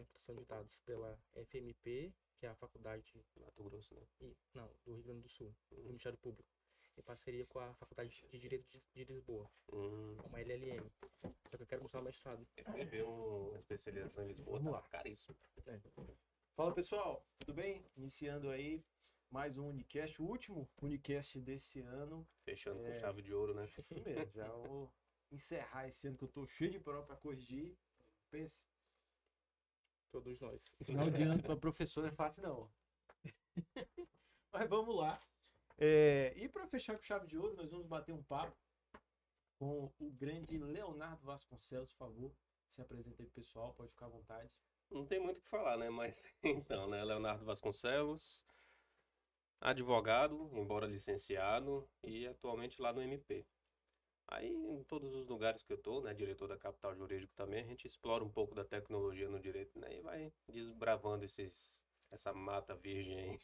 em proteção de dados pela FMP, que é a faculdade Mato Grosso, né? não, do Rio Grande do Sul, do Ministério Público, em parceria com a Faculdade de Direito de Lisboa, uma LLM. Só que eu quero mostrar o mestrado. Eu fui ver uma especialização em Lisboa, Vamos tá lá. caríssimo. Fala pessoal, tudo bem? Iniciando aí mais um Unicast, o último Unicast desse ano. Fechando com chave de ouro, né? Isso mesmo, já vou encerrar esse ano que eu tô cheio de prova para corrigir. Pense, Todos nós. final de ano para professor não é fácil não. Mas vamos lá. E para fechar com chave de ouro, nós vamos bater um papo com o grande Leonardo Vasconcelos, por favor. Se apresenta aí, pessoal, pode ficar à vontade. Não tem muito o que falar, né? Mas então, né? Leonardo Vasconcelos, advogado, embora licenciado, e atualmente lá no MP. Aí, em todos os lugares que eu tô, né? Diretor da Capital Jurídico também, a gente explora um pouco da tecnologia no direito, né? E vai desbravando essa mata virgem aí.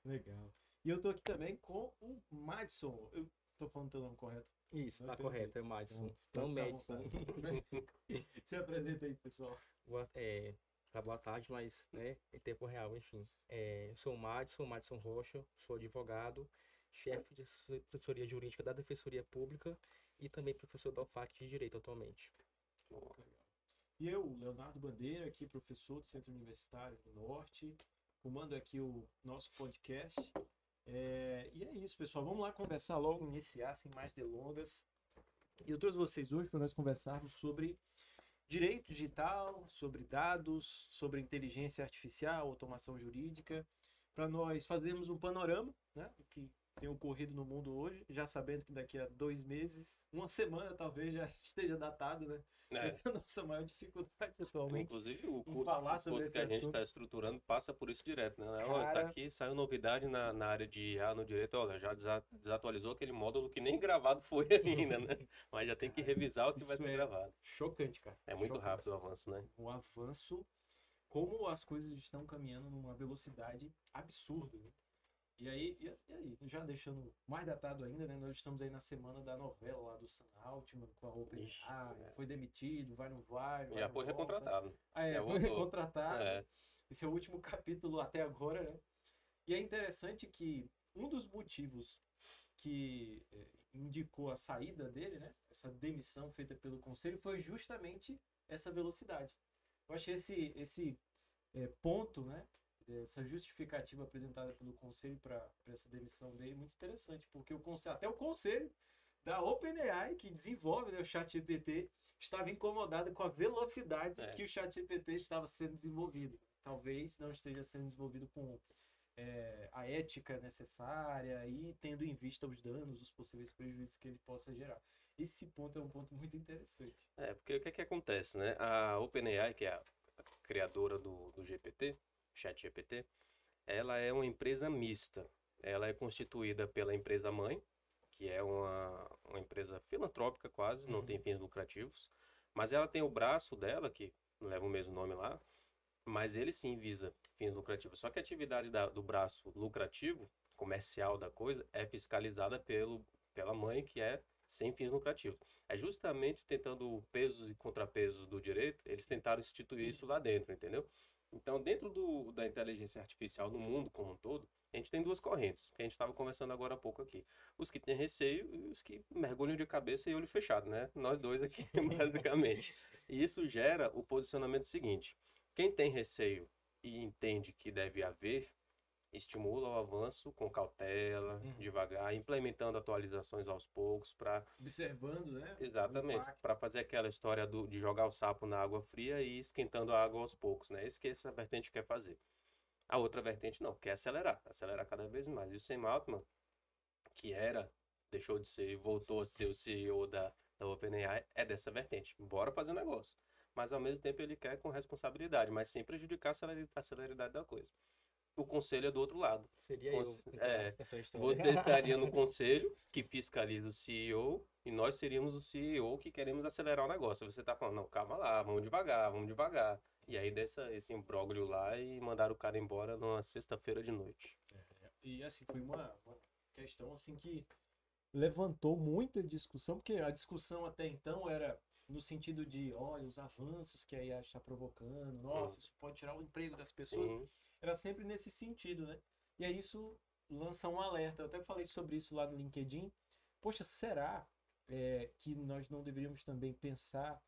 Legal. E eu tô aqui também com o Madison. Eu tô falando teu nome correto? Isso, Não tá entendi. correto, é Madison. Pode Não, ficar à Madison. vontade. Se apresenta aí, pessoal. Boa tarde, mas né, em tempo real, enfim. Eu sou o Madison Rocha, sou advogado, chefe de assessoria jurídica da Defensoria Pública e também professor da UFAC de Direito atualmente. E eu, Leonardo Bandeira, aqui professor do Centro Universitário do Norte, comando aqui o nosso podcast. E é isso, pessoal. Vamos lá conversar logo, iniciar sem mais delongas. E eu trouxe vocês hoje para nós conversarmos sobre direito digital, sobre dados, sobre inteligência artificial, automação jurídica, para nós fazermos um panorama, né, do que tem ocorrido no mundo hoje, já sabendo que daqui a 2 meses, uma semana talvez já esteja datado, né? Essa é a nossa maior dificuldade atualmente. Inclusive, o falar curso sobre que esse a gente assunto. está estruturando passa por isso direto, né? Olha, Cara- está aqui, saiu novidade na área de IA no direito, olha, já desatualizou aquele módulo que nem gravado foi ainda, né? Mas já tem que revisar o que vai Isso ser é gravado. chocante, cara. É muito Chocante. rápido o avanço, né? O avanço, como as coisas estão caminhando numa velocidade absurda, né? E aí, já deixando mais datado ainda, né? Nós estamos aí na semana da novela lá do Sam Altman com a Ixi, OpenAI, foi demitido, vai, não vai, Já não foi volta. recontratado. Já Já foi voltou. recontratado. É. Esse é o último capítulo até agora, né? E é interessante que um dos motivos que indicou a saída dele, né? Essa demissão feita pelo conselho foi justamente essa velocidade. Eu achei esse ponto, né? Essa justificativa apresentada pelo conselho para essa demissão dele muito interessante, porque até o conselho da OpenAI, que desenvolve, né, o ChatGPT, estava incomodado com a velocidade que o ChatGPT estava sendo desenvolvido. Talvez não esteja sendo desenvolvido com a ética necessária e tendo em vista os danos, os possíveis prejuízos que ele possa gerar. Esse ponto é um ponto muito interessante. Porque o que é que acontece, né? A OpenAI, que é a criadora do GPT, ChatGPT, ela é uma empresa mista. Ela é constituída pela empresa mãe, que é uma empresa filantrópica quase, não tem fins lucrativos, mas ela tem o braço dela, que leva o mesmo nome lá, mas ele sim visa fins lucrativos. Só que a atividade do braço lucrativo, comercial da coisa, é fiscalizada pela mãe, que é sem fins lucrativos. É justamente tentando pesos e contrapesos do direito, eles tentaram instituir isso lá dentro, entendeu? Então, dentro da inteligência artificial no mundo como um todo, a gente tem duas correntes, que a gente estava conversando agora há pouco aqui. Os que têm receio e os que mergulham de cabeça e olho fechado, né? Nós dois aqui, basicamente. E isso gera o posicionamento seguinte. Quem tem receio e entende que deve haver, estimula o avanço com cautela, devagar, implementando atualizações aos poucos para... Observando, né? Exatamente, para fazer aquela história de jogar o sapo na água fria e ir esquentando a água aos poucos, né? Isso que essa vertente quer fazer. A outra vertente não, quer acelerar cada vez mais. E o Sam Altman, que deixou de ser e voltou a ser o CEO da OpenAI, é dessa vertente. Bora fazer um negócio. Mas ao mesmo tempo ele quer com responsabilidade, mas sem prejudicar a celeridade da coisa. O conselho é do outro lado. Seria eu. Essa história. Você estaria no conselho que fiscaliza o CEO e nós seríamos o CEO que queremos acelerar o negócio. Você está falando, não, calma lá, vamos devagar, vamos devagar. E aí dessa esse imbróglio lá e mandaram o cara embora numa sexta-feira de noite. E assim, foi uma questão assim que levantou muita discussão, porque a discussão até então era no sentido de, olha, os avanços que a IA está provocando, nossa, isso pode tirar o emprego das pessoas, Sim. era sempre nesse sentido, né? E aí isso lança um alerta. Eu até falei sobre isso lá no LinkedIn. Poxa, será que nós não deveríamos também pensar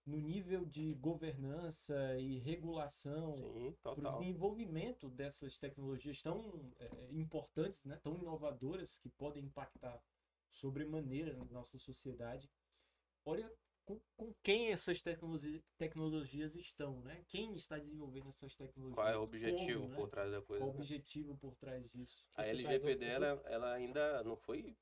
no nível de governança e regulação Sim, para o total. desenvolvimento dessas tecnologias tão importantes, né? Tão inovadoras, que podem impactar sobremaneira na nossa sociedade? Olha com quem essas tecnologias estão, né? Quem está desenvolvendo essas tecnologias? Qual é o objetivo Como, né? por trás da coisa, Qual o né? objetivo por trás disso? A Isso traz LGPD, outro- ela ainda não foi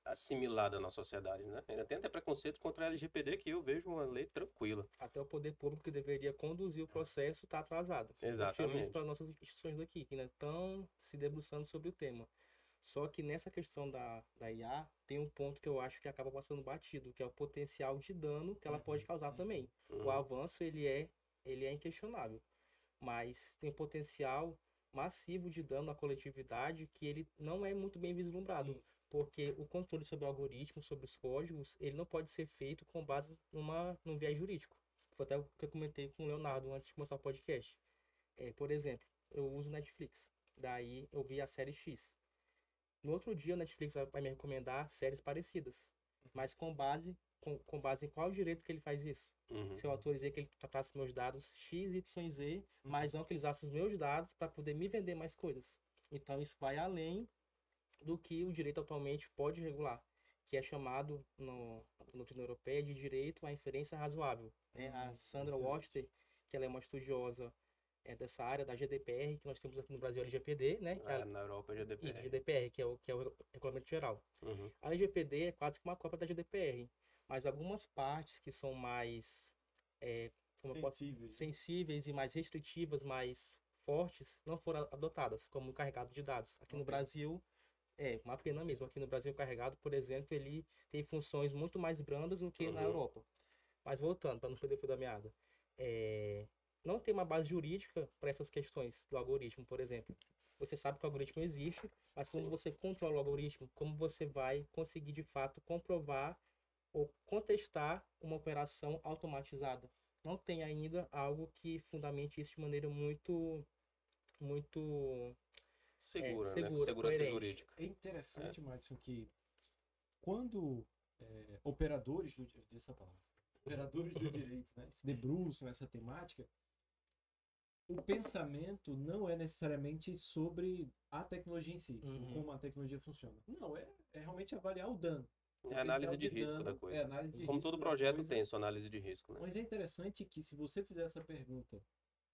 assimilada na sociedade, né? Ainda tem até preconceito contra a LGPD, que eu vejo uma lei tranquila. Até o poder público que deveria conduzir o processo está atrasado. Exatamente. Para nossas instituições aqui, que ainda estão se debruçando sobre o tema. Só que nessa questão da IA, tem um ponto que eu acho que acaba passando batido, que é o potencial de dano que ela pode causar também. O Uhum. avanço, ele é inquestionável, mas tem potencial massivo de dano à coletividade que ele não é muito bem vislumbrado. Sim. Porque o controle sobre o algoritmo, sobre os códigos, ele não pode ser feito com base num viés jurídico. Foi até o que eu comentei com o Leonardo antes de começar o podcast. Por exemplo, eu uso Netflix. Daí eu vi a série X. No outro dia, o Netflix vai me recomendar séries parecidas. Mas com base em qual direito que ele faz isso? Uhum. Se eu autorizei que ele tratasse meus dados X, Y, Z, mas não que ele usasse os meus dados para poder me vender mais coisas. Então, isso vai além do que o direito atualmente pode regular, que é chamado na doutrina europeia de direito à inferência razoável. Né? A Sandra justamente. Wachter, que ela é uma estudiosa dessa área da GDPR, que nós temos aqui no Brasil, a LGPD, né? Que é Na Europa é isso, GDPR. GDPR, que é o Regulamento Geral. Uhum. A LGPD é quase que uma cópia da GDPR, mas algumas partes que são mais como eu posso- Sensíveis. sensíveis e mais restritivas, mais fortes, não foram adotadas, como o carregado de dados. Aqui no Ok. Brasil, uma pena mesmo. Aqui no Brasil, o carregado, por exemplo, ele tem funções muito mais brandas do que na Uhum. Europa. Mas voltando, para não perder o fio da meada, não tem uma base jurídica para essas questões do algoritmo, por exemplo. Você sabe que o algoritmo existe, mas como Sim. você controla o algoritmo, como você vai conseguir de fato comprovar ou contestar uma operação automatizada? Não tem ainda algo que fundamente isso de maneira muito Segura, né? segura, Segurança coerente. jurídica. É interessante, Madison, que quando operadores dessa palavra, operadores do direito, né, se debruçam nessa temática, o pensamento não é necessariamente sobre a tecnologia em si, Uhum. como a tecnologia funciona. Não, é realmente avaliar o dano. É a análise de risco dano, da coisa. É análise de Como risco todo da projeto coisa. tem sua análise de risco, né? Mas é interessante que se você fizer essa pergunta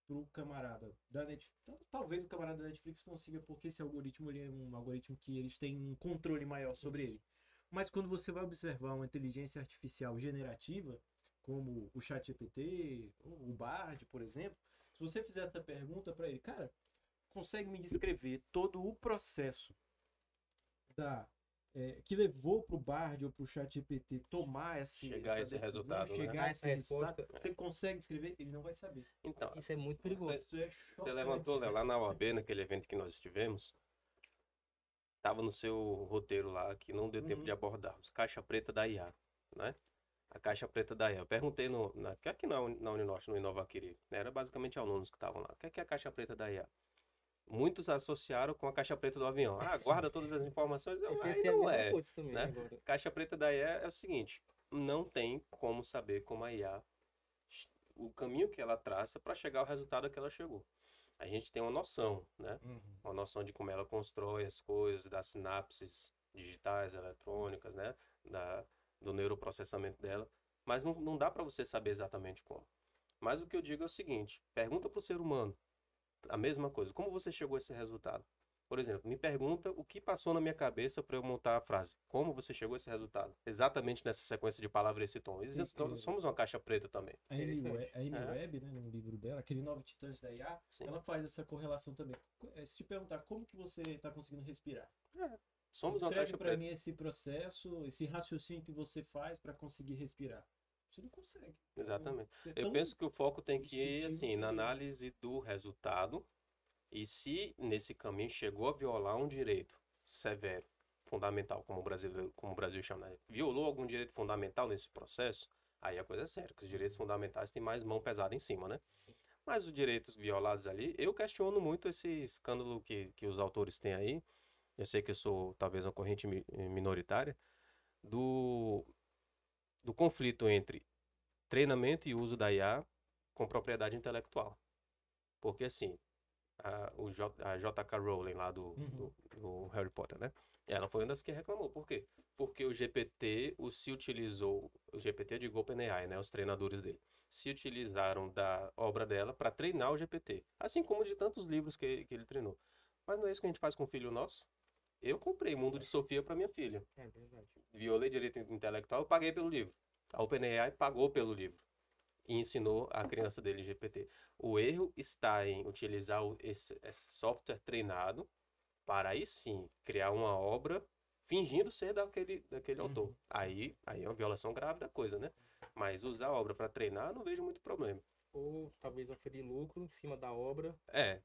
pro camarada da Netflix, talvez o camarada da Netflix consiga, porque esse algoritmo ele é um algoritmo que eles têm um controle maior sobre ele. Mas quando você vai observar uma inteligência artificial generativa, como o ChatGPT, ou o Bard, por exemplo, se você fizer essa pergunta para ele, cara, consegue me descrever todo o processo que levou pro Bard ou pro ChatGPT tomar Chegar a esse decisão, resultado, né? chegar a Essa esse resultado, resposta- você consegue escrever? Ele não vai saber. Então, Isso é muito perigoso. Isso é você chocante. levantou, Léo, lá na OAB, naquele evento que nós estivemos, estava no seu roteiro lá, que não deu tempo Uhum. de abordarmos, caixa preta da IA, né? A caixa preta da IA. Eu perguntei aqui na Uninorte, no Inovaquiri, né? Era basicamente alunos que estavam lá. O que é a caixa preta da IA? Muitos associaram com a caixa preta do avião. Ah, guarda todas as informações. Eu Aí pensei a não mesma é, coisa também né? agora. Caixa preta da IA é o seguinte, não tem como saber como a IA, o caminho que ela traça para chegar ao resultado que ela chegou. A gente tem uma noção, né? Uma noção de como ela constrói as coisas, das sinapses digitais, eletrônicas, né? Do neuroprocessamento dela. Mas não dá para você saber exatamente como. Mas o que eu digo é o seguinte, pergunta para o ser humano a mesma coisa. Como você chegou a esse resultado? Por exemplo, me pergunta o que passou na minha cabeça para eu montar a frase. Como você chegou a esse resultado? Exatamente nessa sequência de palavras e esse tom. Somos uma caixa preta também. A Amy Interessante. Webb, né, no livro dela, aquele Nove Titãs da IA, Sim. ela faz essa correlação também. Se te perguntar como que você está conseguindo respirar, Somos uma descreve caixa para preta. mim esse processo, esse raciocínio que você faz para conseguir respirar. Você não consegue. Exatamente. É Eu tão penso que o foco tem que ir, instintivo assim, que- na análise do resultado. E se nesse caminho chegou a violar um direito severo, fundamental, como o Brasil chama, né? Violou algum direito fundamental nesse processo, aí a coisa é séria, porque os direitos fundamentais têm mais mão pesada em cima, né? Mas os direitos violados ali, eu questiono muito esse escândalo que os autores têm aí. Eu sei que eu sou talvez uma corrente minoritária, do, do conflito entre treinamento e uso da IA com propriedade intelectual. Porque assim, a J.K. Rowling lá do Harry Potter, né? Ela foi uma das que reclamou. Por quê? Porque o GPT se utilizou, o GPT de OpenAI, né? Os treinadores dele, se utilizaram da obra dela para treinar o GPT. Assim como de tantos livros que ele treinou. Mas não é isso que a gente faz com o filho nosso? Eu comprei Mundo de Sofia para minha filha. É verdade. Violei direito intelectual, eu paguei pelo livro. A OpenAI pagou pelo livro e ensinou a criança dele GPT. O erro está em utilizar esse software treinado para aí sim criar uma obra fingindo ser daquele autor. Aí é uma violação grave da coisa, né? Mas usar a obra para treinar, não vejo muito problema. Ou talvez oferir lucro em cima da obra. É,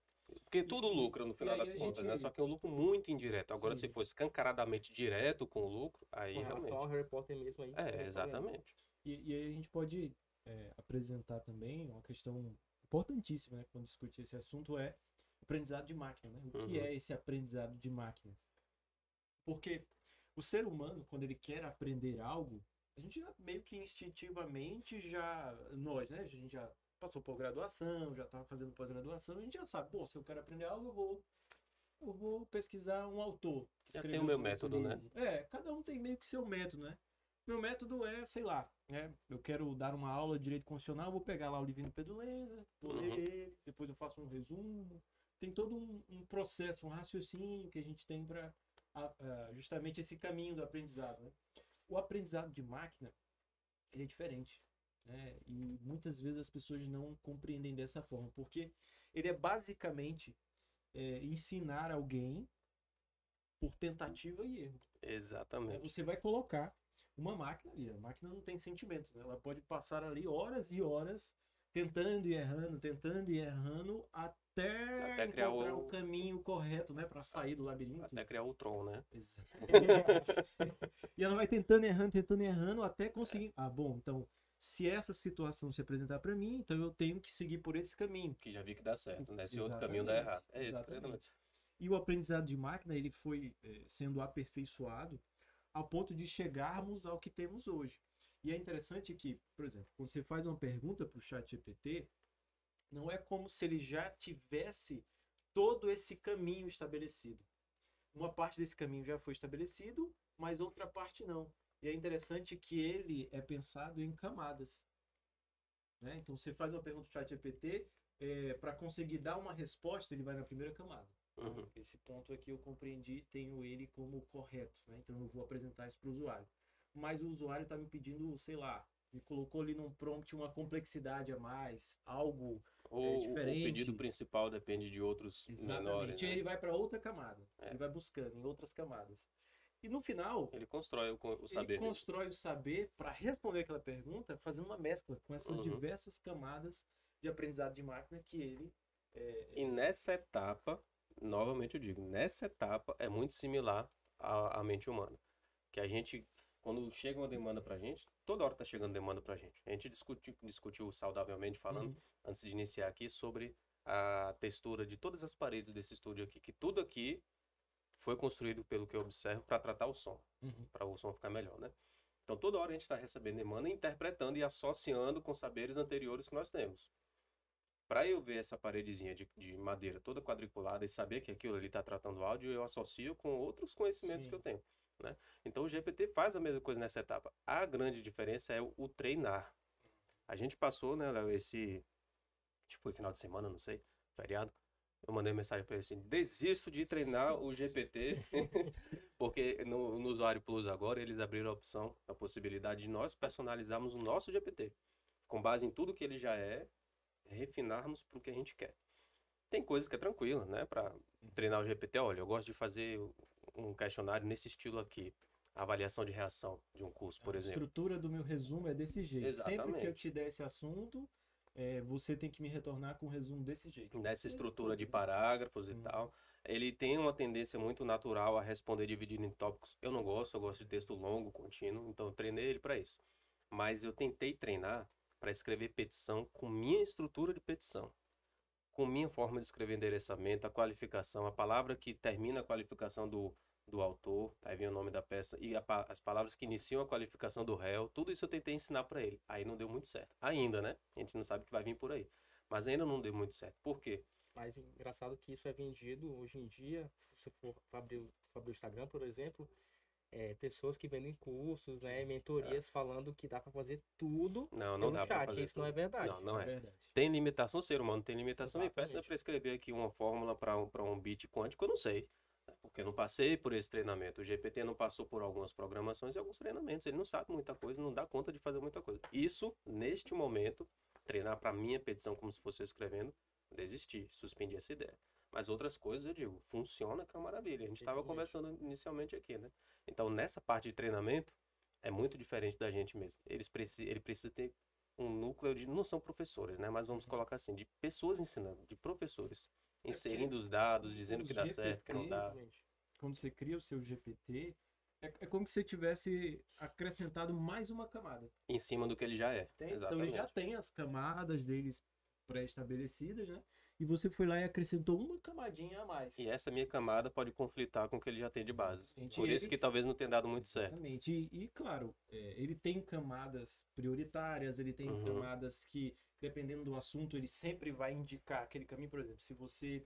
porque tudo lucra no final aí das a contas, gente- né? Só que é um lucro muito indireto. Agora, Sim. se for escancaradamente direto com o lucro, aí Com relação realmente. ao Harry Potter mesmo aí. É, exatamente. E aí a gente pode apresentar também uma questão importantíssima, né, quando discute esse assunto, é aprendizado de máquina, né? O que Uhum. é esse aprendizado de máquina? Porque o ser humano, quando ele quer aprender algo, a gente já meio que instintivamente nós, né? A gente já passou por graduação, já está fazendo pós-graduação, a gente já sabe, pô, se eu quero aprender algo, eu vou pesquisar um autor que Já tem escreveu o meu sobre esse método, né? livro. Cada um tem meio que seu método, né? Meu método é, sei lá, né? Eu quero dar uma aula de direito constitucional, eu vou pegar lá o livrinho do Pedro Lenza, vou ler ele, depois eu faço um resumo. Tem todo um processo, um raciocínio que a gente tem para justamente esse caminho do aprendizado, né? O aprendizado de máquina, ele é diferente, né? E muitas vezes as pessoas não compreendem dessa forma, porque ele é basicamente ensinar alguém por tentativa e erro. Exatamente. Você vai colocar uma máquina ali, a máquina não tem sentimento, né? Ela pode passar ali horas e horas tentando e errando até Até criar encontrar o caminho correto, né, para sair do labirinto. Até criar o Tron, né? E ela vai tentando e errando até conseguir. Ah, bom, então se essa situação se apresentar para mim, então eu tenho que seguir por esse caminho. Que já vi que dá certo, né? Esse outro caminho dá errado. É isso, Exatamente. E o aprendizado de máquina, ele foi sendo aperfeiçoado ao ponto de chegarmos ao que temos hoje. E é interessante que, por exemplo, quando você faz uma pergunta para o ChatGPT, não é como se ele já tivesse todo esse caminho estabelecido. Uma parte desse caminho já foi estabelecido, mas outra parte não. E é interessante que ele é pensado em camadas, né? Então você faz uma pergunta para o ChatGPT, para conseguir dar uma resposta, ele vai na primeira camada. Uhum. Esse ponto aqui eu compreendi, tenho ele como correto, né? Então eu vou apresentar isso para o usuário. Mas o usuário está me pedindo, sei lá, me colocou ali num prompt uma complexidade a mais, algo Ou diferente. o pedido principal depende de outros Exatamente. menores, E aí né? ele vai para outra camada. Ele vai buscando em outras camadas. E no final, Ele constrói o saber ele dele. constrói o saber para responder aquela pergunta, fazendo uma mescla com essas Uhum. diversas camadas de aprendizado de máquina que ele E nessa etapa, novamente eu digo, nessa etapa é muito similar à mente humana. Que a gente, quando chega uma demanda pra gente, toda hora tá chegando demanda pra gente. A gente discutiu saudavelmente falando, antes de iniciar aqui, sobre a textura de todas as paredes desse estúdio aqui, que tudo aqui foi construído, pelo que eu observo, para tratar o som, para o som ficar melhor, né? Então toda hora a gente está recebendo demanda, interpretando e associando com saberes anteriores que nós temos. Para eu ver essa paredezinha de madeira toda quadriculada e saber que aquilo ali está tratando áudio, eu associo com outros conhecimentos que eu tenho, né? Então o GPT faz a mesma coisa nessa etapa. A grande diferença é o treinar. A gente passou, né, Léo, acho que foi final de semana, não sei, feriado. Eu mandei mensagem para ele assim: desisto de treinar o GPT, porque no Usuário Plus agora eles abriram a opção, a possibilidade de nós personalizarmos o nosso GPT, com base em tudo que ele já é, refinarmos para o que a gente quer. Tem coisas que é tranquila, né? Para treinar o GPT, olha, eu gosto de fazer um questionário nesse estilo aqui, avaliação de reação de um curso, por A exemplo. estrutura do meu resumo é desse jeito. Sempre que eu Exatamente. te der esse assunto, você tem que me retornar com um resumo desse jeito. Nessa estrutura de parágrafos e tal. Ele tem uma tendência muito natural a responder dividido em tópicos. Eu não gosto, eu gosto de texto longo, contínuo, então eu treinei ele para isso. Mas eu tentei treinar para escrever petição com minha estrutura de petição, com minha forma de escrever endereçamento, a qualificação, a palavra que termina a qualificação do autor, aí vem o nome da peça, e as palavras que iniciam a qualificação do réu, tudo isso eu tentei ensinar para ele. Aí não deu muito certo. Ainda, né? A gente não sabe o que vai vir por aí. Mas ainda não deu muito certo. Por quê? Mas engraçado que isso é vendido hoje em dia, se você for abrir o Instagram, por exemplo, pessoas que vendem cursos, né, mentorias falando que dá para fazer tudo Não pelo dá para chat. fazer Isso não é tudo. verdade. Não, não É é. verdade. Tem limitação, o ser humano tem limitação. E peça Exatamente. para escrever aqui uma fórmula para um bit quântico, eu não sei. Porque eu não passei por esse treinamento. O GPT não passou por algumas programações e alguns treinamentos. Ele não sabe muita coisa, não dá conta de fazer muita coisa. Isso, neste momento, treinar para minha petição como se fosse eu escrevendo, desisti, suspendi essa ideia. Mas outras coisas, eu digo, funciona, que é uma maravilha. A gente estava Exatamente. conversando inicialmente aqui, né? Então, nessa parte de treinamento, é muito diferente da gente mesmo. Ele precisa ter um núcleo de, não são professores, né? Mas vamos colocar assim, de pessoas ensinando, de professores, inserindo os dados, dizendo os que dá certo, que não dá. Exatamente. Quando você cria o seu GPT, é como se você tivesse acrescentado mais uma camada. Em cima do que ele já é. Então ele Exatamente. já tem as camadas deles pré-estabelecidas, né? E você foi lá e acrescentou uma camadinha a mais. E essa minha camada pode conflitar com o que ele já tem de base. Exatamente. Por E isso ele- que talvez não tenha dado muito certo. Exatamente. E, claro, ele tem camadas prioritárias, ele tem Uhum. camadas que, dependendo do assunto, ele sempre vai indicar aquele caminho. Por exemplo, se você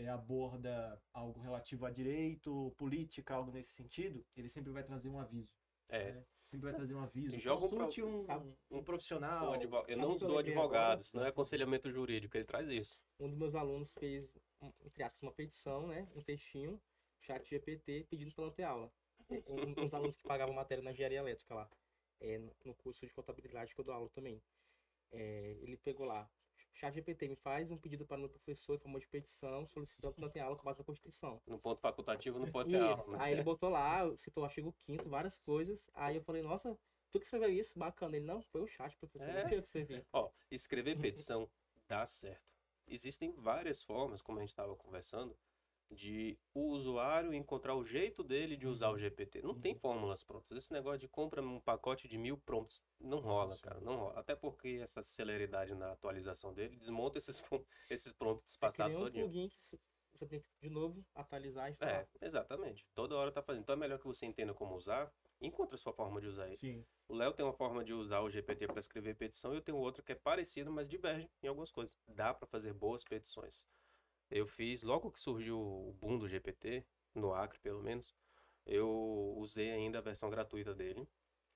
aborda algo relativo a direito, política, algo nesse sentido, ele sempre vai trazer um aviso. É. Né? Sempre vai trazer um aviso. E joga Consulte Sabe? um profissional. Eu Sabe não o que eu sou lembrei advogado, agora? isso não é aconselhamento jurídico, ele traz isso. Um dos meus alunos fez, entre aspas, uma petição, né? Um textinho, chat GPT, pedindo para não ter aula. Um dos alunos que pagavam matéria na engenharia elétrica lá, no curso de contabilidade que eu dou aula também. Ele pegou lá, chat GPT, me faz um pedido para o meu professor em forma de petição, solicitando que não tenha aula com base na Constituição. No ponto facultativo não pode E ter aula, né? aí ele botou lá, citou o artigo 5º, várias coisas. Aí eu falei, nossa, tu que escreveu isso? Bacana. Ele, não, foi o chat, professor, não fui eu que escrevi. Ó, escrever petição dá certo. Existem várias formas, como a gente estava conversando, de o usuário encontrar o jeito dele de usar o GPT. Não tem fórmulas prontas. Esse negócio de compra um pacote de 1000 prompts não rola, cara, não rola. Até porque essa celeridade na atualização dele desmonta esses prompts É que passados nem um todinho. plugin que você tem que, de novo, atualizar e instalar. Exatamente. Toda hora tá fazendo. Então é melhor que você entenda como usar e encontre a sua forma de usar ele. Sim. O Léo tem uma forma de usar o GPT para escrever petição e eu tenho outra que é parecida, mas diverge em algumas coisas. Dá para fazer boas petições. Eu fiz, logo que surgiu o boom do GPT, no Acre pelo menos, eu usei ainda a versão gratuita dele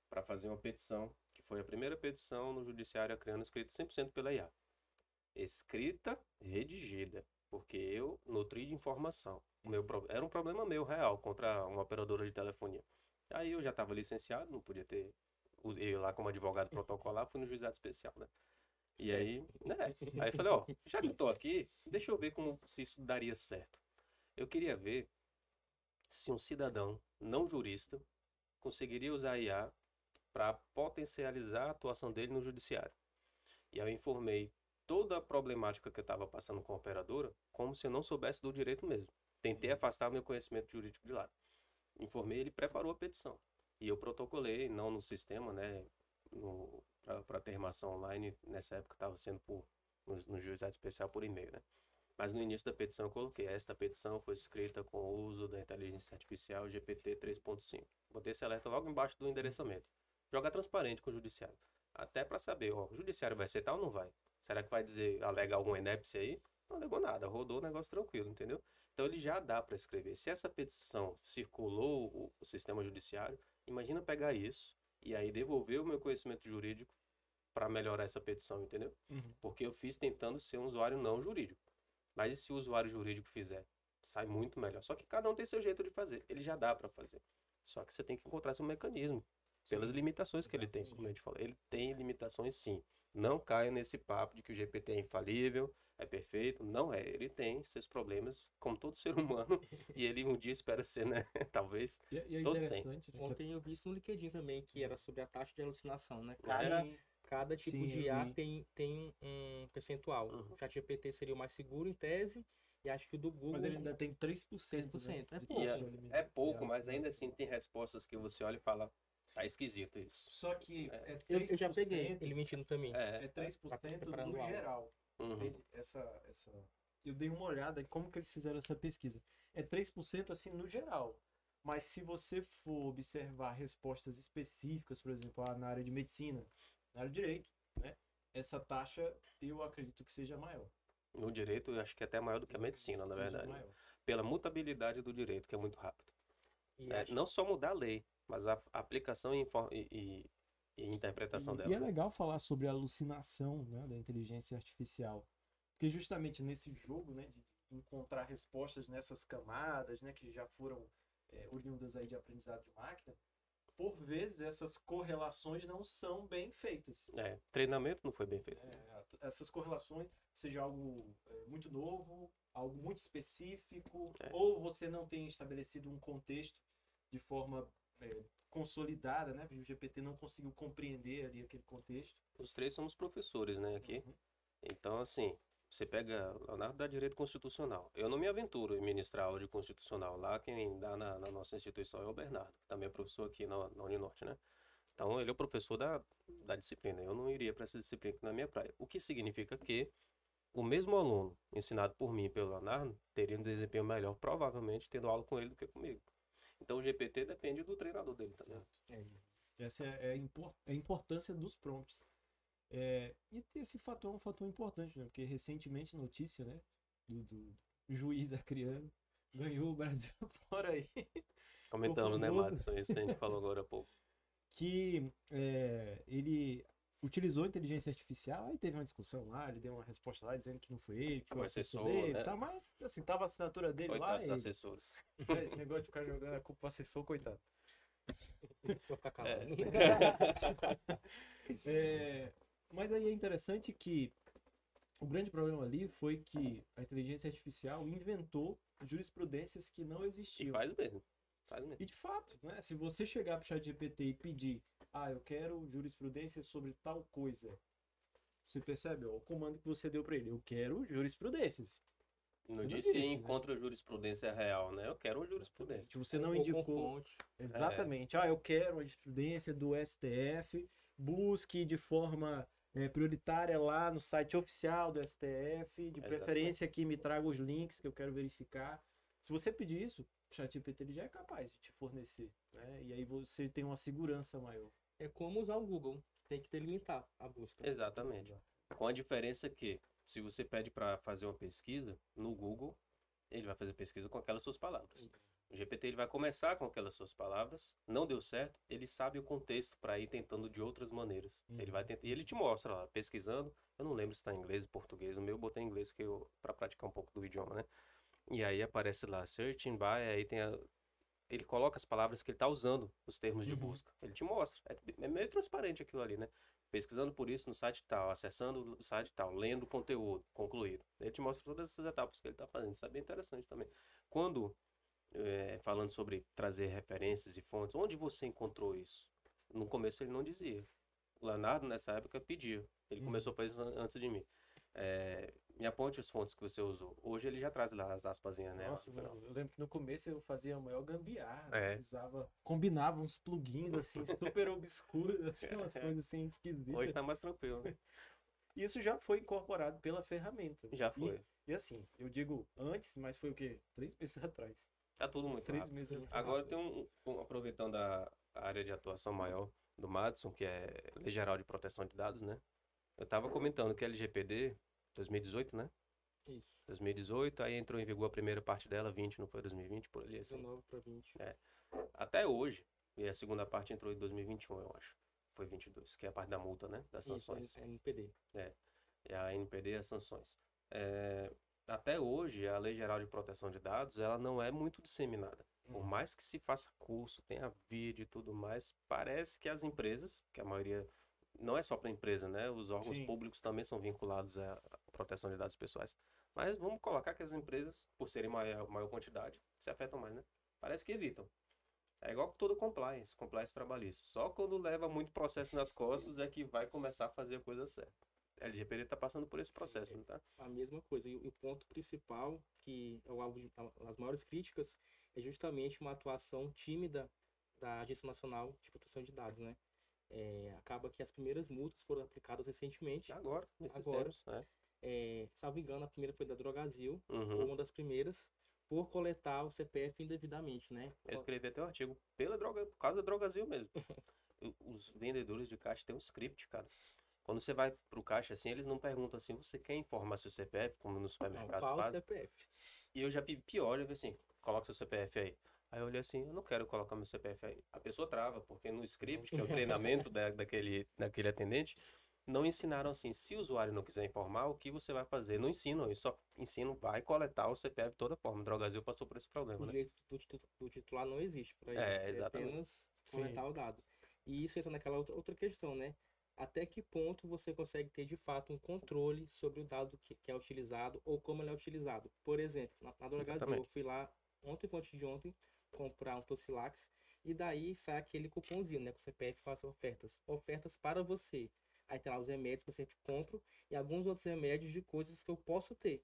para fazer uma petição, que foi a primeira petição no judiciário acreano escrita 100% pela IA. Escrita, redigida, porque eu nutri de informação. Era um problema meu real contra uma operadora de telefonia. Aí eu já estava licenciado, não podia ter eu lá como advogado protocolar, fui no juizado especial, né? E aí, aí eu falei, ó, já que eu tô aqui, deixa eu ver se isso daria certo. Eu queria ver se um cidadão não jurista conseguiria usar a IA para potencializar a atuação dele no judiciário. E aí eu informei toda a problemática que eu estava passando com a operadora, como se eu não soubesse do direito mesmo. Tentei afastar meu conhecimento jurídico de lado. Informei, ele preparou a petição. E eu protocolei, não no sistema, né, para termação online, nessa época estava sendo no juizado especial por e-mail, né? Mas no início da petição eu coloquei, esta petição foi escrita com o uso da inteligência artificial GPT 3.5. Botei esse alerta logo embaixo do endereçamento. Jogar transparente com o judiciário. Até para saber, ó, o judiciário vai aceitar ou não vai? Será que vai dizer, alega alguma inépcia aí? Não alegou nada, rodou o negócio tranquilo, entendeu? Então ele já dá para escrever. Se essa petição circulou o sistema judiciário, imagina pegar isso e aí devolver o meu conhecimento jurídico para melhorar essa petição, entendeu? Porque eu fiz tentando ser um usuário não jurídico. Mas e se o usuário jurídico fizer? Sai muito melhor. Só que cada um tem seu jeito de fazer. Ele já dá para fazer. Só que você tem que encontrar seu mecanismo. Pelas limitações que ele tem, como a gente falou. Ele tem limitações, sim. Não caia nesse papo de que o GPT é infalível, é perfeito. Não é. Ele tem seus problemas, como todo ser humano. E ele um dia espera ser, né? Talvez. E é Todos têm. interessante, né? Ontem eu vi isso no LinkedIn também, que era sobre a taxa de alucinação, né? Sim. Cada tipo Sim, de eu IA vi. tem um percentual. Uhum. O ChatGPT seria o mais seguro em tese, e acho que o do Google Mas ele ainda tem 3%. 3%. Né? É de pouco. taxa de É pouco, mas alucinação. ainda assim tem respostas que você olha e fala, Tá esquisito isso. Só que é Eu já peguei 3%, ele mentindo pra mim. é 3% preparando no aula. geral. Uhum. Entende? Eu dei uma olhada em como que eles fizeram essa pesquisa. É 3% assim no geral. Mas se você for observar respostas específicas, por exemplo, na área de medicina, na área de direito, né? Essa taxa eu acredito que seja maior. No direito, eu acho que é até maior do que a medicina, na Seja verdade. maior. Pela mutabilidade do direito, que é muito rápido. E É, acho não só mudar a lei, mas a aplicação e interpretação E dela. é legal falar sobre a alucinação, né, da inteligência artificial, porque justamente nesse jogo, né, de encontrar respostas nessas camadas, né, que já foram oriundas aí de aprendizado de máquina, por vezes essas correlações não são bem feitas. É, treinamento não foi bem feito. Essas correlações, seja algo muito novo, algo muito específico, É. ou você não tem estabelecido um contexto de forma consolidada, né? Porque o GPT não conseguiu compreender ali aquele contexto. Os três somos professores, né, aqui. Uhum. Então, assim, você pega Leonardo dá direito constitucional. Eu não me aventuro em ministrar aula de constitucional. Lá quem dá na nossa instituição é o Bernardo, que também é professor aqui na Uninorte, né? Então, ele é o professor da disciplina. Eu não iria para essa disciplina aqui na minha praia. O que significa que o mesmo aluno ensinado por mim e pelo Leonardo teria um desempenho melhor, provavelmente, tendo aula com ele do que comigo. Então, o GPT depende do treinador dele também. Essa é a importância dos prompts. E esse fator é um fator importante, né? Porque recentemente notícia, né? Do juiz acriano ganhou o Brasil fora aí. Comentando, né, famoso. Madison? Isso a gente falou agora há pouco. Que ele utilizou inteligência artificial, aí teve uma discussão lá, ele deu uma resposta lá dizendo que não foi ele, que foi o assessor dele, né? tá, mas assim, tava a assinatura dele lá. Coitados dos assessores. Esse negócio de ficar jogando a culpa pro assessor, coitado. vou ficar calado. Mas aí é interessante que o grande problema ali foi que a inteligência artificial inventou jurisprudências que não E existiam. faz mesmo. Faz mesmo. E de fato, né, se você chegar pro ChatGPT e pedir, eu quero jurisprudência sobre tal coisa, você percebe, ó, o comando que você deu para ele, eu quero jurisprudências. Não Você não disse disse, né? encontra a jurisprudência real, né? Eu quero uma jurisprudência. Você não Com indicou. fonte. Exatamente. Eu quero a jurisprudência do STF, busque de forma prioritária lá no site oficial do STF, de preferência que me traga os links que eu quero verificar. Se você pedir isso, o ChatGPT ele já é capaz de te fornecer, né? E aí você tem uma segurança maior. É como usar o Google. Tem que delimitar a busca. Exatamente. Com a diferença que, se você pede para fazer uma pesquisa no Google, ele vai fazer pesquisa com aquelas suas palavras. Isso. O GPT ele vai começar com aquelas suas palavras, não deu certo, ele sabe o contexto para ir tentando de outras maneiras. Ele vai tentar, e ele te mostra lá, pesquisando. Eu não lembro se está em inglês ou português. O meu eu botei em inglês para praticar um pouco do idioma, né? E aí aparece lá, searching by, aí tem ele coloca as palavras que ele está usando, os termos de busca. Ele te mostra. É meio transparente aquilo ali, né? Pesquisando por isso no site tal, acessando o site tal, lendo o conteúdo, concluído. Ele te mostra todas essas etapas que ele está fazendo. Isso é bem interessante também. Quando, falando sobre trazer referências e fontes, onde você encontrou isso? No começo ele não dizia. O Leonardo, nessa época, pediu. Ele começou a fazer isso antes de mim. Me aponte as fontes que você usou. Hoje ele já traz lá as aspasinhas nela. Nossa, eu lembro que no começo eu fazia a maior gambiarra. É. Combinava uns plugins assim, super obscuros, assim, umas coisas assim esquisitas. Hoje tá mais tranquilo, né? Isso já foi incorporado pela ferramenta. Já foi. E assim, eu digo antes, mas foi o quê? 3 meses atrás. Tá tudo muito 3 rápido. meses atrás. Agora tem aproveitando a área de atuação maior do Madison, que é Lei Geral de Proteção de Dados, né? Eu tava comentando que a LGPD, 2018, né? Isso. 2018, aí entrou em vigor a primeira parte dela, 20, não foi 2020, por ali assim. 19 para 20. Até hoje, e a segunda parte entrou em 2021, eu acho. Foi 22, que é a parte da multa, né? Das sanções. Isso, é NPD. É a NPD e as sanções. Até hoje, a Lei Geral de Proteção de Dados, ela não é muito disseminada. Por mais que se faça curso, tenha vídeo e tudo mais, parece que as empresas, que a maioria não é só para a empresa, né? Os órgãos Sim. públicos também são vinculados à proteção de dados pessoais. Mas vamos colocar que as empresas, por serem maior quantidade, se afetam mais, né? Parece que evitam. É igual com todo compliance trabalhista. Só quando leva muito processo nas costas é que vai começar a fazer a coisa certa. A LGPD está passando por esse processo, Sim, não tá? A mesma coisa. E o ponto principal, que é o alvo das maiores críticas, é justamente uma atuação tímida da Agência Nacional de Proteção de Dados, né? Acaba que as primeiras multas foram aplicadas recentemente. Agora, nesses Agora. tempos, né? Salvo engano, a primeira foi da Drogasil, Uhum. ou uma das primeiras, por coletar o CPF indevidamente, né? Eu escrevi até um artigo por causa da Drogasil mesmo. Os vendedores de caixa têm um script, cara. Quando você vai pro caixa assim, eles não perguntam assim, você quer informar seu CPF, como no Não, supermercado qual o faz? CPF? E eu já vi pior, eu vi assim, coloca seu CPF aí. Aí eu olhei assim, eu não quero colocar meu CPF aí. A pessoa trava, porque no script, que é o treinamento daquele atendente, não ensinaram assim, se o usuário não quiser informar, o que você vai fazer? Não ensinam, eles só ensinam, vai coletar o CPF de toda forma. O Drogasil passou por esse problema, O né? direito do titular não existe para isso. É, É exatamente. apenas coletar o dado. E isso entra naquela outra questão, né? Até que ponto você consegue ter de fato um controle sobre o dado que é utilizado ou como ele é utilizado? Por exemplo, na Drogasil, eu Exatamente. fui lá ontem, foi antes de ontem, comprar um Tocilax e daí sai aquele cupomzinho, né? Com o CPF com as ofertas. Ofertas para você. Aí tem lá os remédios que eu sempre compro e alguns outros remédios de coisas que eu posso ter.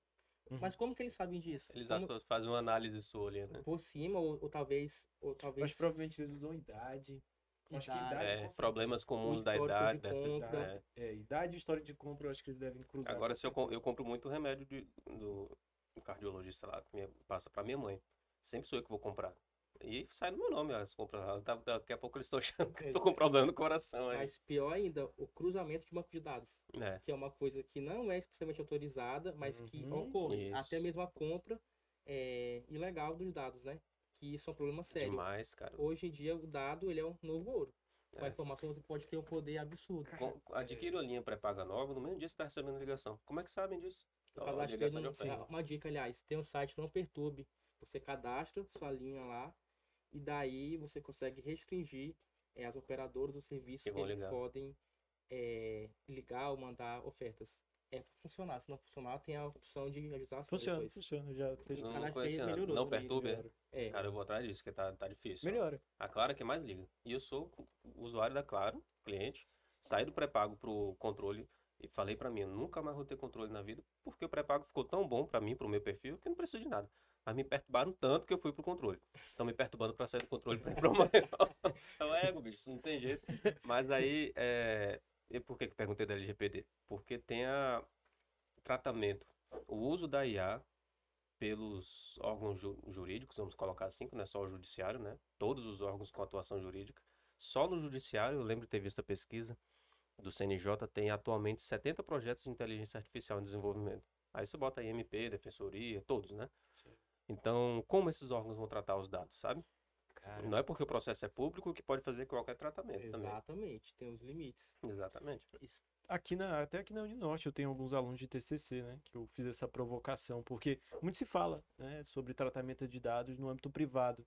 Mas como que eles sabem disso? Eles Como- fazem uma análise sua ali, né? por cima, ou talvez, Mas provavelmente eles usam idade. Acho que idade, É, com certeza. problemas o comuns da histórico de idade. compra. Idade e história de compra, eu acho que eles devem cruzar. Agora, com se eu certeza. compro muito remédio do cardiologista lá, que passa pra minha mãe. Sempre sou eu que vou comprar. E sai no meu nome as compras lá. Daqui a pouco eles estão achando que eu tô com problema no coração aí. Mas pior ainda, o cruzamento de banco de dados, É, que é uma coisa que não é especialmente autorizada, mas que ocorre. isso. Até mesmo a compra ilegal dos dados, né? Que isso é um problema sério. Demais, cara. Hoje em dia, o dado ele é um novo ouro. Com a É. informação, você pode ter um poder absurdo. Adquire uma linha pré-paga nova, no mesmo dia você tá recebendo ligação. Como é que sabem disso? Eu Ó, cadastrei ligação de num, oferta. uma dica, aliás, tem um site Não Perturbe. Você cadastra sua linha lá e daí você consegue restringir as operadoras ou serviços Que que vão eles ligar. podem ligar ou mandar ofertas. Pra funcionar. Se não funcionar, tem a opção de avisar Funciona, depois. funciona. Já testei. Não cadastrei, conhecia nada. melhorou Não também, perturbe, é? É. Cara, eu vou atrás disso, porque tá difícil. ó. Melhora. A Claro é que mais liga. E eu sou usuário da Claro, cliente. Saí do pré-pago pro controle e falei pra mim, eu nunca mais vou ter controle na vida, porque o pré-pago ficou tão bom pra mim, pro meu perfil, que eu não preciso de nada. Mas me perturbaram tanto que eu fui pro controle. Estão me perturbando pra sair do controle pra ir pro maior. É o ego, bicho, isso não tem jeito. Mas aí, e por que que perguntei da LGPD? Porque tem tratamento, o uso da IA pelos órgãos jurídicos, vamos colocar assim, que não é só o judiciário, né? Todos os órgãos com atuação jurídica. Só no judiciário, eu lembro de ter visto a pesquisa do CNJ, tem atualmente 70 projetos de inteligência artificial em desenvolvimento. Aí você bota aí MP, Defensoria, todos, né? Então, como esses órgãos vão tratar os dados, sabe? Cara, Não é porque o processo é público que pode fazer qualquer tratamento também. Exatamente, tem os limites. Exatamente. Isso. até aqui na Uninorte eu tenho alguns alunos de TCC, né? Que eu fiz essa provocação, porque muito se fala, né, sobre tratamento de dados no âmbito privado.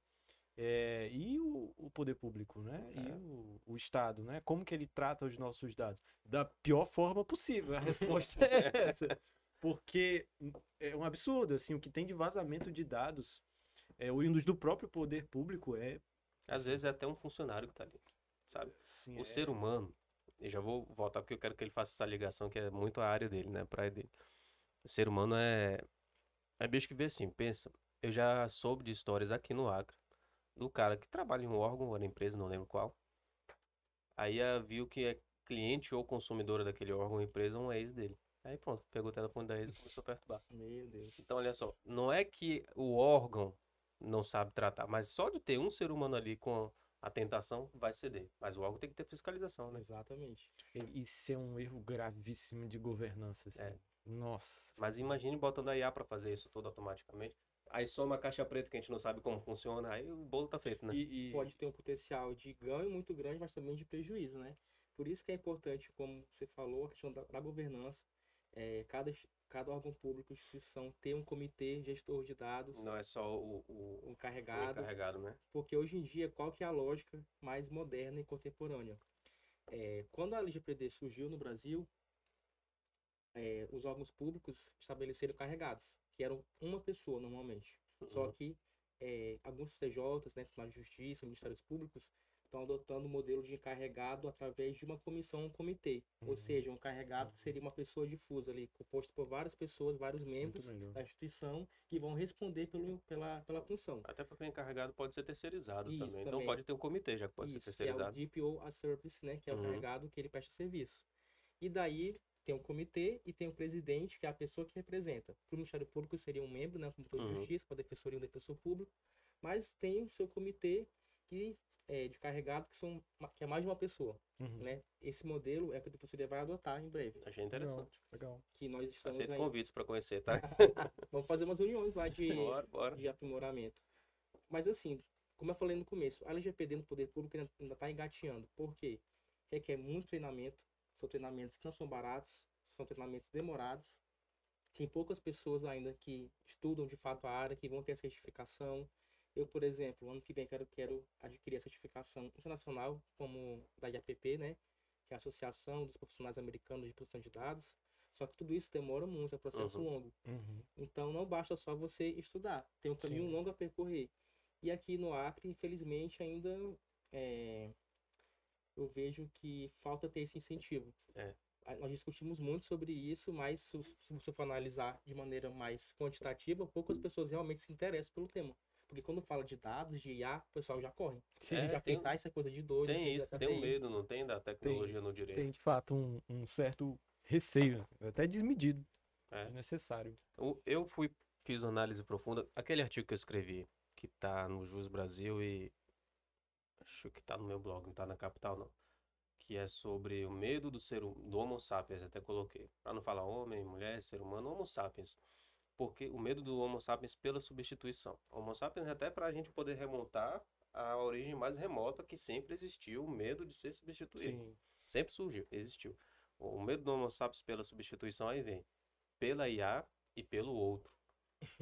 E o poder público, né? E o Estado, né? Como que ele trata os nossos dados? Da pior forma possível. A resposta é essa. Porque é um absurdo, assim, o que tem de vazamento de dados, oriundos do próprio poder público Às vezes é até um funcionário que tá ali, sabe? assim, O ser humano, e já vou voltar porque eu quero que ele faça essa ligação, que é muito a área dele, né? A praia dele. O ser humano é bicho que vê assim, pensa. Eu já soube de histórias aqui no Acre, do cara que trabalha em um órgão ou na empresa, não lembro qual. Aí viu que é cliente ou consumidora daquele órgão ou empresa, um ex dele. Aí pronto, pegou o telefone da ex e começou a perturbar. Meu Deus. Então, olha só, não é que o órgão não sabe tratar, mas só de ter um ser humano ali com a tentação vai ceder. Mas o órgão tem que ter fiscalização, né? Exatamente. isso é um erro gravíssimo de governança, assim. É. Nossa. Mas imagine botando a IA para fazer isso tudo automaticamente. Aí soma a caixa preta que a gente não sabe como funciona, aí o bolo tá feito, né? Pode ter um potencial de ganho muito grande, mas também de prejuízo, né? Por isso que é importante, como você falou, a questão da governança. Cada órgão público, instituição, ter um comitê gestor de dados, Não é só um o encarregado, encarregado, né? porque hoje em dia, qual que é a lógica mais moderna e contemporânea? Quando a LGPD surgiu no Brasil, os órgãos públicos estabeleceram encarregados, que eram uma pessoa normalmente. Só que alguns CJs, né, Tribunal de Justiça, Ministérios Públicos, estão adotando o modelo de encarregado através de uma comissão, um comitê. Ou seja, um encarregado que seria uma pessoa difusa ali, composto por várias pessoas, vários membros da instituição que vão responder pela função. Até porque o encarregado pode ser terceirizado Isso, também. Então também. pode ter um comitê, já que pode ser Isso, que é o terceirizado. DPO as Service, né? Que é o encarregado que ele presta serviço. E daí tem o comitê e tem o presidente, que é a pessoa que representa. Para o Ministério Público seria um membro, né? Promotor de justiça, para a defensoria um defensor público. Mas tem o seu comitê que de carregado que é mais de uma pessoa, né? Esse modelo é que a defensoria vai adotar em breve. Achei interessante. Legal. Que nós estamos Aceito aí. convites para conhecer, tá? Vamos fazer umas reuniões lá Bora. de aprimoramento. Mas assim, como eu falei no começo, a LGPD no poder público ainda está engateando. Por quê? Requer muito treinamento. São treinamentos que não são baratos, são treinamentos demorados. Tem poucas pessoas ainda que estudam de fato a área, que vão ter a certificação. Eu, por exemplo, ano que vem quero adquirir a certificação internacional, como da IAPP, né? Que é a Associação dos Profissionais Americanos de Proteção de Dados. Só que tudo isso demora muito, é um processo longo. Então não basta só você estudar, tem um caminho longo a percorrer. E aqui no Acre, infelizmente, ainda eu vejo que falta ter esse incentivo. Nós discutimos muito sobre isso, mas se você for analisar de maneira mais quantitativa, poucas pessoas realmente se interessam pelo tema. Porque quando fala de dados, de IA, o pessoal já corre. Já pensa, isso é coisa de doido. Tem isso, tem um medo, não tem, da tecnologia no direito. Tem, de fato, um certo receio, até desmedido, desnecessário. Eu fiz uma análise profunda. Aquele artigo que eu escrevi, que tá no Jus Brasil e acho que tá no meu blog, não tá na Capital, não. Que é sobre o medo do Homo sapiens, até coloquei. Para não falar homem, mulher, ser humano, Homo sapiens. Porque o medo do Homo sapiens pela substituição. Homo sapiens até para a gente poder remontar à origem mais remota, que sempre existiu o medo de ser substituído. Sim. Sempre surgiu, existiu. O medo do Homo sapiens pela substituição aí vem pela IA e pelo outro.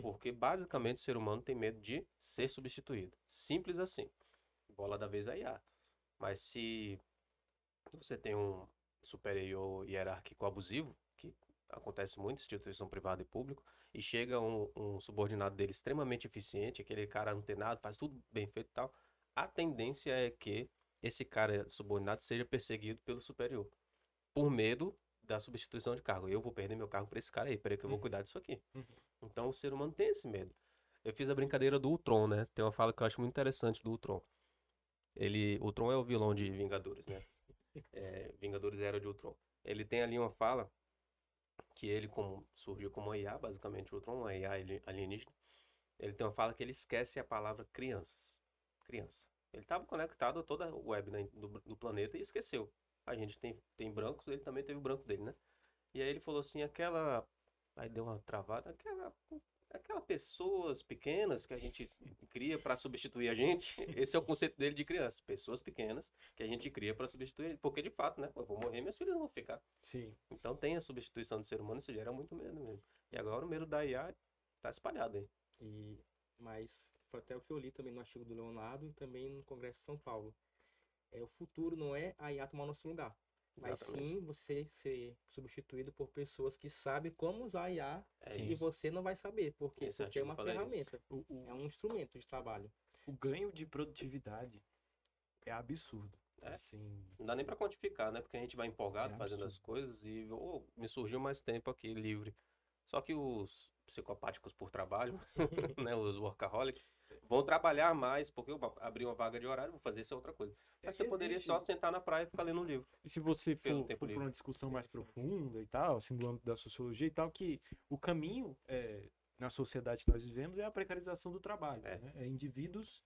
Porque basicamente o ser humano tem medo de ser substituído. Simples assim. Bola da vez é a IA. Mas se você tem um superior hierárquico abusivo, que acontece muito em instituição privada e pública, e chega um subordinado dele extremamente eficiente, aquele cara antenado, faz tudo bem feito e tal, a tendência é que esse cara subordinado seja perseguido pelo superior, por medo da substituição de cargo. Eu vou perder meu cargo para esse cara aí, peraí que eu vou cuidar disso aqui. Então o ser humano tem esse medo. Eu fiz a brincadeira do Ultron, né? Tem uma fala que eu acho muito interessante do Ultron. O Ultron é o vilão de Vingadores, né? Vingadores Era de Ultron. Ele tem ali uma fala que ele surgiu como uma IA, basicamente o Ultron, uma IA alienígena. Ele tem uma fala que ele esquece a palavra crianças. Criança. Ele estava conectado a toda a web, né, do planeta e esqueceu. A gente tem brancos, ele também teve o branco dele, né? E aí ele falou assim, aí deu uma travada, aquela pessoas pequenas que a gente cria para substituir a gente, esse é o conceito dele de criança, pessoas pequenas que a gente cria para substituir, porque de fato, né, eu vou morrer, minhas filhas não vão ficar. Sim. Então tem a substituição do ser humano, isso gera muito medo mesmo. E agora o medo da IA tá espalhado aí. Mas foi até o que eu li também no artigo do Leonardo e também no Congresso de São Paulo. O futuro não é a IA tomar nosso lugar. Mas sim você ser substituído por pessoas que sabem como usar a IA e você não vai saber. Porque é uma ferramenta. É um instrumento de trabalho. O ganho de produtividade é absurdo. Assim, não dá nem para quantificar, né? Porque a gente vai empolgado fazendo as coisas e me surgiu mais tempo aqui livre. Só que os psicopáticos por trabalho, né, os workaholics, vão trabalhar mais, porque eu abri uma vaga de horário, vou fazer essa outra coisa. Mas você poderia só sentar na praia e ficar lendo um livro. E se você for para uma discussão mais profunda e tal, assim, do âmbito da sociologia e tal, que o caminho na sociedade que nós vivemos é a precarização do trabalho. Né? Indivíduos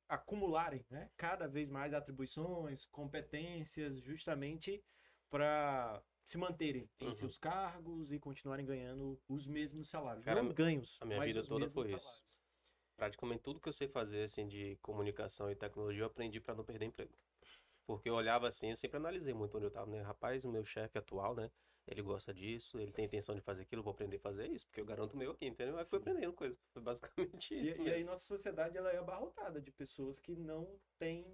acumularem, né, cada vez mais atribuições, competências, justamente para se manterem em seus cargos e continuarem ganhando os mesmos salários. Cara, não ganhos, a minha mas vida os toda mesmos foi salários. isso. Praticamente tudo que eu sei fazer assim de comunicação e tecnologia eu aprendi para não perder emprego. Porque eu olhava assim, eu sempre analisei muito onde eu estava, né? Rapaz, o meu chefe atual, né? Ele gosta disso, ele tem intenção de fazer aquilo, eu vou aprender a fazer isso, porque eu garanto o meu aqui, entendeu? Aí fui aprendendo coisa. Foi basicamente isso. E aí nossa sociedade ela é abarrotada de pessoas que não têm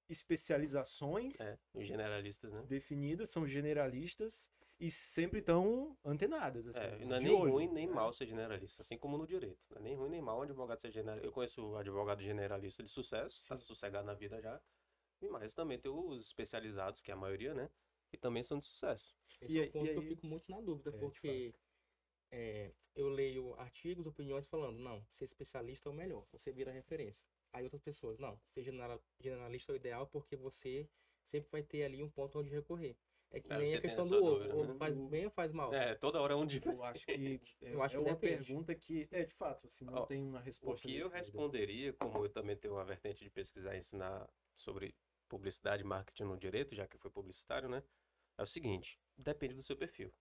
especializações generalistas, né? definidas, são generalistas e sempre estão antenadas, assim. É, não é de nem olho, ruim nem né? mal ser generalista, assim como no direito. Não é nem ruim nem mal um advogado ser generalista. Eu conheço um advogado generalista de sucesso, tá sossegado na vida já. E mais também tem os especializados, que é a maioria, né? Que também são de sucesso. Esse E é um aí- ponto e que eu aí- fico muito na dúvida, de porque eu leio artigos, opiniões falando, não, ser especialista é o melhor, você vira referência. Aí outras pessoas, não, ser generalista é o ideal porque você sempre vai ter ali um ponto onde recorrer. É que É, nem você a tem a questão sua do ovo. dúvida, O ovo né? faz bem ou faz mal? É, toda hora é um dia. Eu acho que Eu acho é que uma depende. pergunta que, de fato, assim, não Ó, tem uma O resposta que eu definida. responderia, como eu também tenho uma vertente de pesquisar e ensinar sobre publicidade e marketing no direito, já que eu fui publicitário, né? É o seguinte, depende do seu perfil.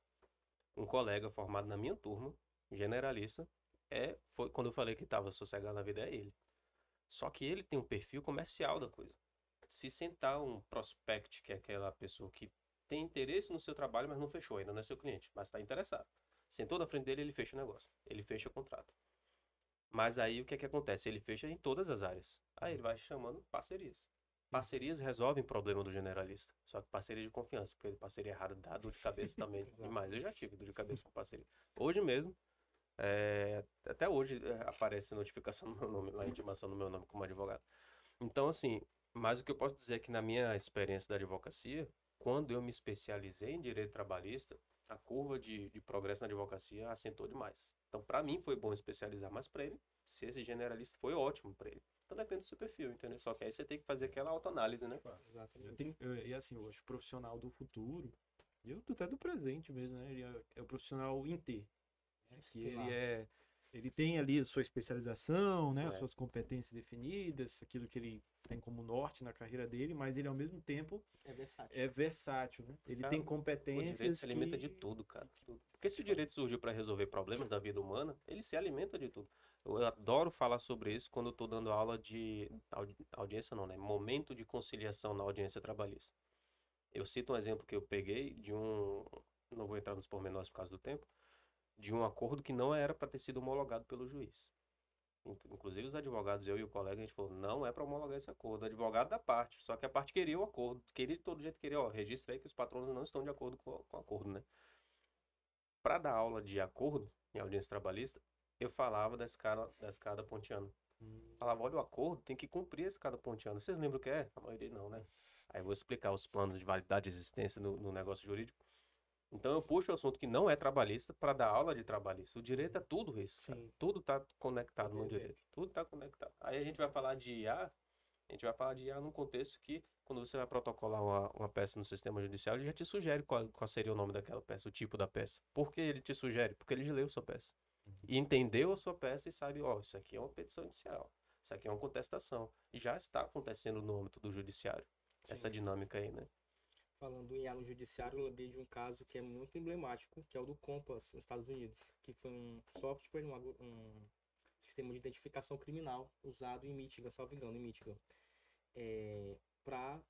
Um colega formado na minha turma, generalista, foi quando eu falei que estava sossegado na vida, é ele. Só que ele tem um perfil comercial da coisa. Se sentar um prospect, que é aquela pessoa que tem interesse no seu trabalho, mas não fechou, ainda não é seu cliente, mas está interessado. Sentou na frente dele, ele fecha o negócio. Ele fecha o contrato. Mas aí o que é que acontece? Ele fecha em todas as áreas. Aí ele vai chamando parcerias. Parcerias resolvem o problema do generalista. Só que parceria de confiança, porque parceria errada dá dor de cabeça também demais. Eu já tive dor de cabeça com parceria. Hoje mesmo, até hoje aparece notificação no meu nome, lá, intimação no meu nome como advogado. Então, assim, mas o que eu posso dizer é que na minha experiência da advocacia, quando eu me especializei em direito trabalhista, a curva de progresso na advocacia assentou demais. Então, para mim foi bom especializar, mas para ele, ser esse generalista foi ótimo para ele. Então depende do seu perfil, entendeu? Só que aí você tem que fazer aquela autoanálise, né? Exatamente. E assim, eu acho que o profissional do futuro, até do presente mesmo, né? Ele é o profissional em T. Né? Que ele tem ali a sua especialização, né? As É. suas competências definidas, aquilo que ele tem como norte na carreira dele, mas ele ao mesmo tempo É versátil. é versátil, né? Ele Cara, tem O direito competências se alimenta que... de tudo, cara. Tudo. Porque se o direito surgiu para resolver problemas da vida humana, ele se alimenta de tudo. Eu adoro falar sobre isso quando eu estou dando aula de audiência, não, né? Momento de conciliação na audiência trabalhista. Eu cito um exemplo que eu peguei de não vou entrar nos pormenores por causa do tempo, de um acordo que não era para ter sido homologado pelo juiz. Inclusive os advogados, eu e o colega, a gente falou, não é para homologar esse acordo. O advogado da parte, só que a parte queria o acordo. Queria de todo jeito, queria, ó, registra aí que os patronos não estão de acordo com o acordo, né? Para dar aula de acordo em audiência trabalhista, eu falava da escada pontiana. Falava, olha, o acordo tem que cumprir a escada pontiana. Vocês lembram o que é? A maioria não, né? Aí eu vou explicar os planos de validade de existência no negócio jurídico. Então eu puxo o assunto que não é trabalhista para dar aula de trabalhista. O direito é tudo isso, cara. Sim. Tudo está conectado no Convergente. direito. Tudo está conectado. Aí a gente vai falar de IA, a gente vai falar de IA num contexto que, quando você vai protocolar uma peça no sistema judicial, ele já te sugere qual seria o nome daquela peça, o tipo da peça. Por que ele te sugere? Porque ele já leu sua peça. E entendeu a sua peça e sabe, ó, isso aqui é uma petição inicial. Isso aqui é uma contestação. E já está acontecendo no âmbito do judiciário. Essa dinâmica aí, né? Falando em aula judiciário, eu lembrei de um caso que é muito emblemático, que é o do Compass, nos Estados Unidos, que foi um software, um sistema de identificação criminal usado em Michigan, salvo engano, em Michigan, para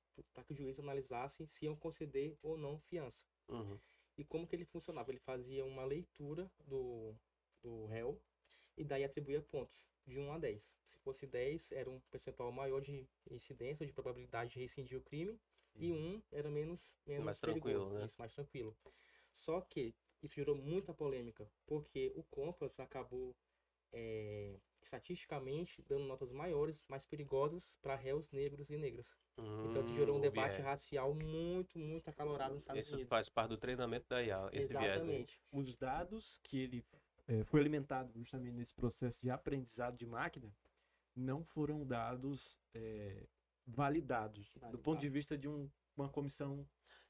que o juiz analisasse se iam conceder ou não fiança. Uhum. E como que ele funcionava? Ele fazia uma leitura do réu e daí atribuía pontos, de 1 a 10. Se fosse 10, era um percentual maior de incidência, de probabilidade de rescindir o crime, e 1 era menos Mais perigoso, tranquilo, né? isso, mais tranquilo. Só que isso gerou muita polêmica, porque o Compass acabou estatisticamente dando notas maiores, mais perigosas para réus negros e negras. Então isso gerou um o debate viés. racial muito, muito acalorado nos Estados Isso Unidos. faz parte do treinamento da IA, esse viés, né? Exatamente. Os dados que ele foi alimentado justamente nesse processo de aprendizado de máquina não foram dados validados do ponto de vista de uma comissão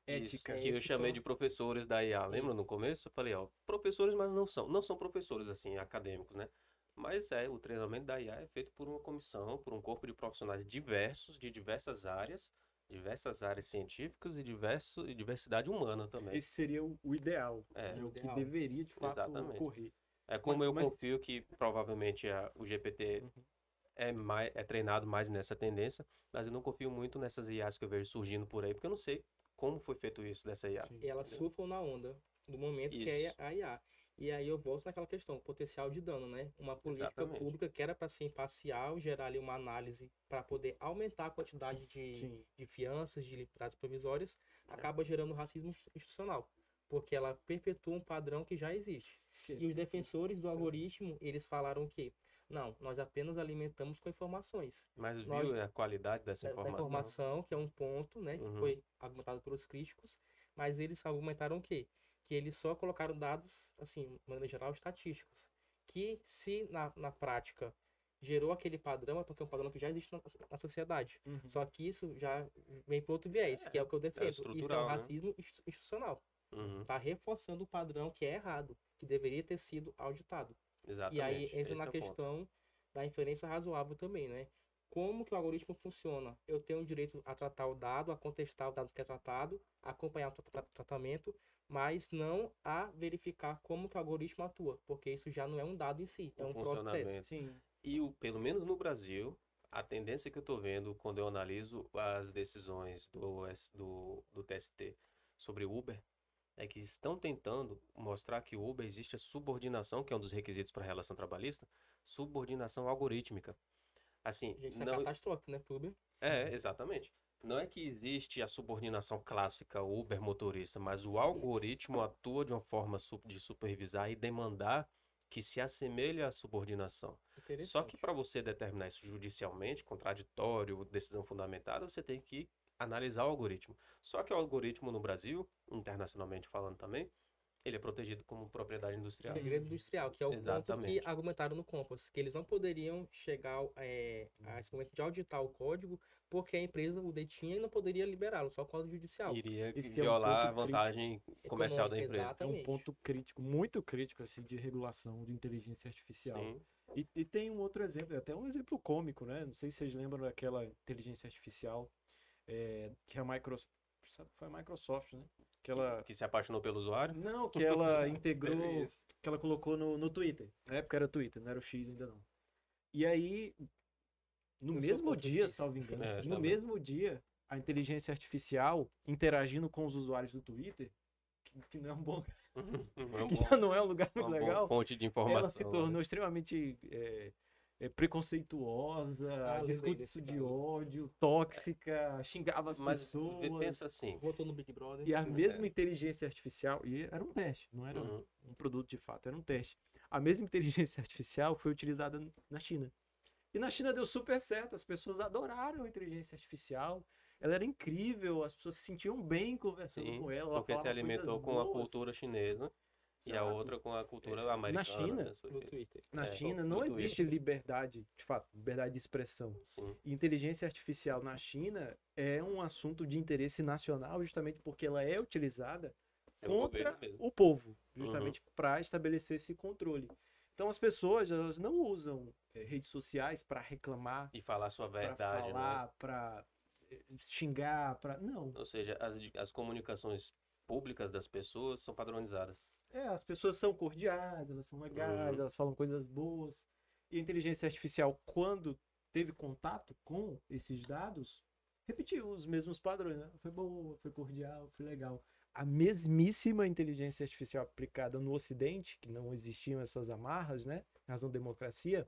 Isso, ética. que eu chamei de professores da IA. Lembra no começo? Eu falei, ó, professores, mas não são professores, assim, acadêmicos, né? Mas o treinamento da IA é feito por uma comissão, por um corpo de profissionais diversos, de diversas áreas científicas e diversidade humana também. Esse seria o ideal, É. né? O que Ideal. deveria de fato Exatamente. ocorrer. É como eu Mas- confio que provavelmente o GPT é treinado mais nessa tendência, mas eu não confio muito nessas IAs que eu vejo surgindo por aí, porque eu não sei como foi feito isso dessa IA. E elas surfam na onda do momento que é Isso. a IA. E aí eu volto naquela questão, potencial de dano, né? Uma política Exatamente. pública que era para ser imparcial, gerar ali uma análise para poder aumentar a quantidade Sim. de fianças, de liberdades provisórias, acaba gerando racismo institucional. porque ela perpetua um padrão que já existe. E os defensores do algoritmo, eles falaram que não, nós apenas alimentamos com informações. Mas Nós- viu a qualidade dessa Da informação? informação, que é um ponto, né, que Uhum. foi argumentado pelos críticos, mas eles argumentaram o quê? Que eles só colocaram dados, assim, de maneira geral, estatísticos. Que se na prática gerou aquele padrão, é porque é um padrão que já existe na sociedade. Uhum. Só que isso já vem para outro viés, que é o que eu defendo. Isso é um estrutural, né? racismo institucional. Uhum. Tá reforçando o padrão que é errado, que deveria ter sido auditado. Exatamente. E aí entra esse na é o ponto. questão da inferência razoável também, né? Como que o algoritmo funciona? Eu tenho o direito a tratar o dado, a contestar o dado que é tratado, a acompanhar o tratamento, mas não a verificar como que o algoritmo atua, porque isso já não é um dado em si, é O um processo. funcionamento. Sim. E pelo menos no Brasil, a tendência que eu estou vendo quando eu analiso as decisões do TST sobre o Uber é que estão tentando mostrar que o Uber existe a subordinação, que é um dos requisitos para a relação trabalhista, subordinação algorítmica. Assim, Gente, isso é não, catastrófico, né, pro Uber? exatamente. Não é que existe a subordinação clássica Uber motorista, mas o algoritmo atua de uma forma de supervisar e demandar que se assemelhe à subordinação. Só que Interessante. para você determinar isso judicialmente, contraditório, decisão fundamentada, você tem que analisar o algoritmo. Só que o algoritmo no Brasil, internacionalmente falando também, ele é protegido como propriedade industrial. Segredo industrial, que é o ponto Exatamente. que argumentaram no Compass, que eles não poderiam chegar a esse momento de auditar o código, porque a empresa o detinha e não poderia liberá-lo, só código judicial. Iria Esse que é um violar a ponto vantagem comercial da Econômico, empresa. É um exatamente. ponto crítico, muito crítico, assim, de regulação de inteligência artificial. Sim. E tem um outro exemplo, até um exemplo cômico, né? Não sei se vocês lembram daquela inteligência artificial que a Microsoft, foi a Microsoft, né? Que ela, Que se apaixonou pelo usuário? não, que ela integrou, Beleza. que ela colocou no Twitter. Na época era Twitter, não era o X ainda não. E aí, no Eu sou mesmo contra o dia, X. salvo engano, É, no também. mesmo dia, a inteligência artificial interagindo com os usuários do Twitter, que não é um bom, É um que bom- já não é um lugar muito uma boa legal, fonte de informação. ela se tornou extremamente preconceituosa, Eu lembrei discurso desse de caso. ódio, tóxica, xingava as Mas pessoas. pensa assim, Votou no Big Brother. E a mesma inteligência artificial, e era um teste, não era uhum, um produto de fato, era um teste. A mesma inteligência artificial foi utilizada na China. E na China deu super certo, as pessoas adoraram a inteligência artificial. Ela era incrível, as pessoas se sentiam bem conversando sim, com ela. porque se falava alimentou coisas com a boas. cultura chinesa e a Exato. outra com a cultura americana. China, né, isso foi No feito. Twitter. Na É, China no não Twitter. existe liberdade, de fato, liberdade de expressão. Sim, E inteligência artificial na China é um assunto de interesse nacional, justamente porque ela é utilizada pelo contra governo mesmo. o povo, justamente para estabelecer esse controle. Então as pessoas elas não usam redes sociais para reclamar, E falar sua para verdade, né? falar, para xingar, para não. Ou seja, as comunicações públicas das pessoas são padronizadas. As pessoas são cordiais, elas são legais, Uhum. elas falam coisas boas. E a inteligência artificial, quando teve contato com esses dados, repetiu os mesmos padrões, né? Foi boa, foi cordial, foi legal. A mesmíssima inteligência artificial aplicada no Ocidente, que não existiam essas amarras, né? Na razão da democracia,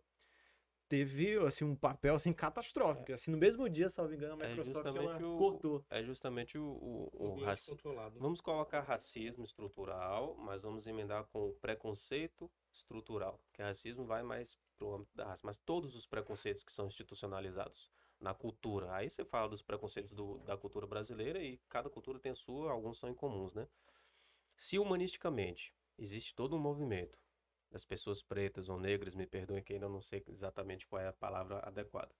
teve assim um papel assim catastrófico. Assim, no mesmo dia, salvo engano, a É Microsoft ela justamente cortou. É justamente o Ambiente racismo. controlado. Vamos colocar racismo estrutural, mas vamos emendar com preconceito estrutural, que racismo vai mais para o âmbito da raça, mas todos os preconceitos que são institucionalizados na cultura. Aí você fala dos preconceitos da cultura brasileira e cada cultura tem a sua, alguns são incomuns, né? Se humanisticamente existe todo um movimento das pessoas pretas ou negras, me perdoem que ainda não sei exatamente qual é a palavra adequada,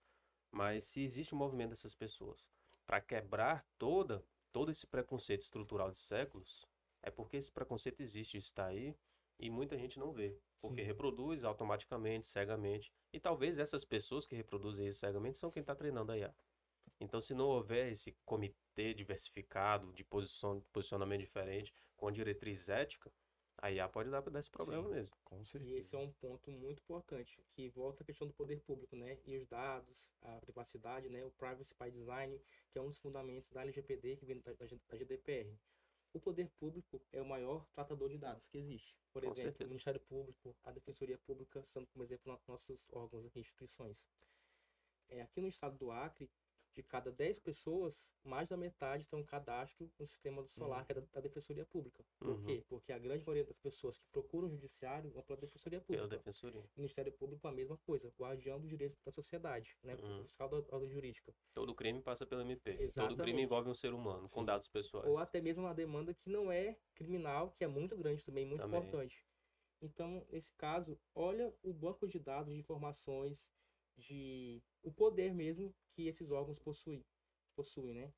mas se existe um movimento dessas pessoas para quebrar todo esse preconceito estrutural de séculos, é porque esse preconceito existe, está aí, e muita gente não vê, porque Sim. reproduz automaticamente, cegamente, e talvez essas pessoas que reproduzem isso cegamente são quem está treinando a IA. Então, se não houver esse comitê diversificado, de posicionamento diferente, com diretriz ética, a IA pode dar esse problema Sim. mesmo. Com E certeza. esse é um ponto muito importante, que volta à questão do poder público, né? E os dados, a privacidade, né? O Privacy by Design, que é um dos fundamentos da LGPD, que vem da GDPR. O poder público é o maior tratador de dados que existe. Por Com exemplo, certeza. o Ministério Público, a Defensoria Pública, são como exemplo nossos órgãos aqui, instituições. Aqui no estado do Acre, de cada 10 pessoas, mais da metade tem um cadastro no sistema do Solar, que é da Defensoria Pública. Por Uhum. quê? Porque a grande maioria das pessoas que procuram o judiciário vão pela Defensoria Pela Pública. defensoria. O Ministério Público, a mesma coisa, guardião dos direitos da sociedade, né? Uhum. O fiscal da ordem jurídica. Todo crime passa pelo MP. Todo Exatamente. crime envolve um ser humano, com dados pessoais. Ou até mesmo uma demanda que não é criminal, que é muito grande também, muito Também. importante. Então, nesse caso, olha o banco de dados de informações, o poder mesmo que esses órgãos possuem, né?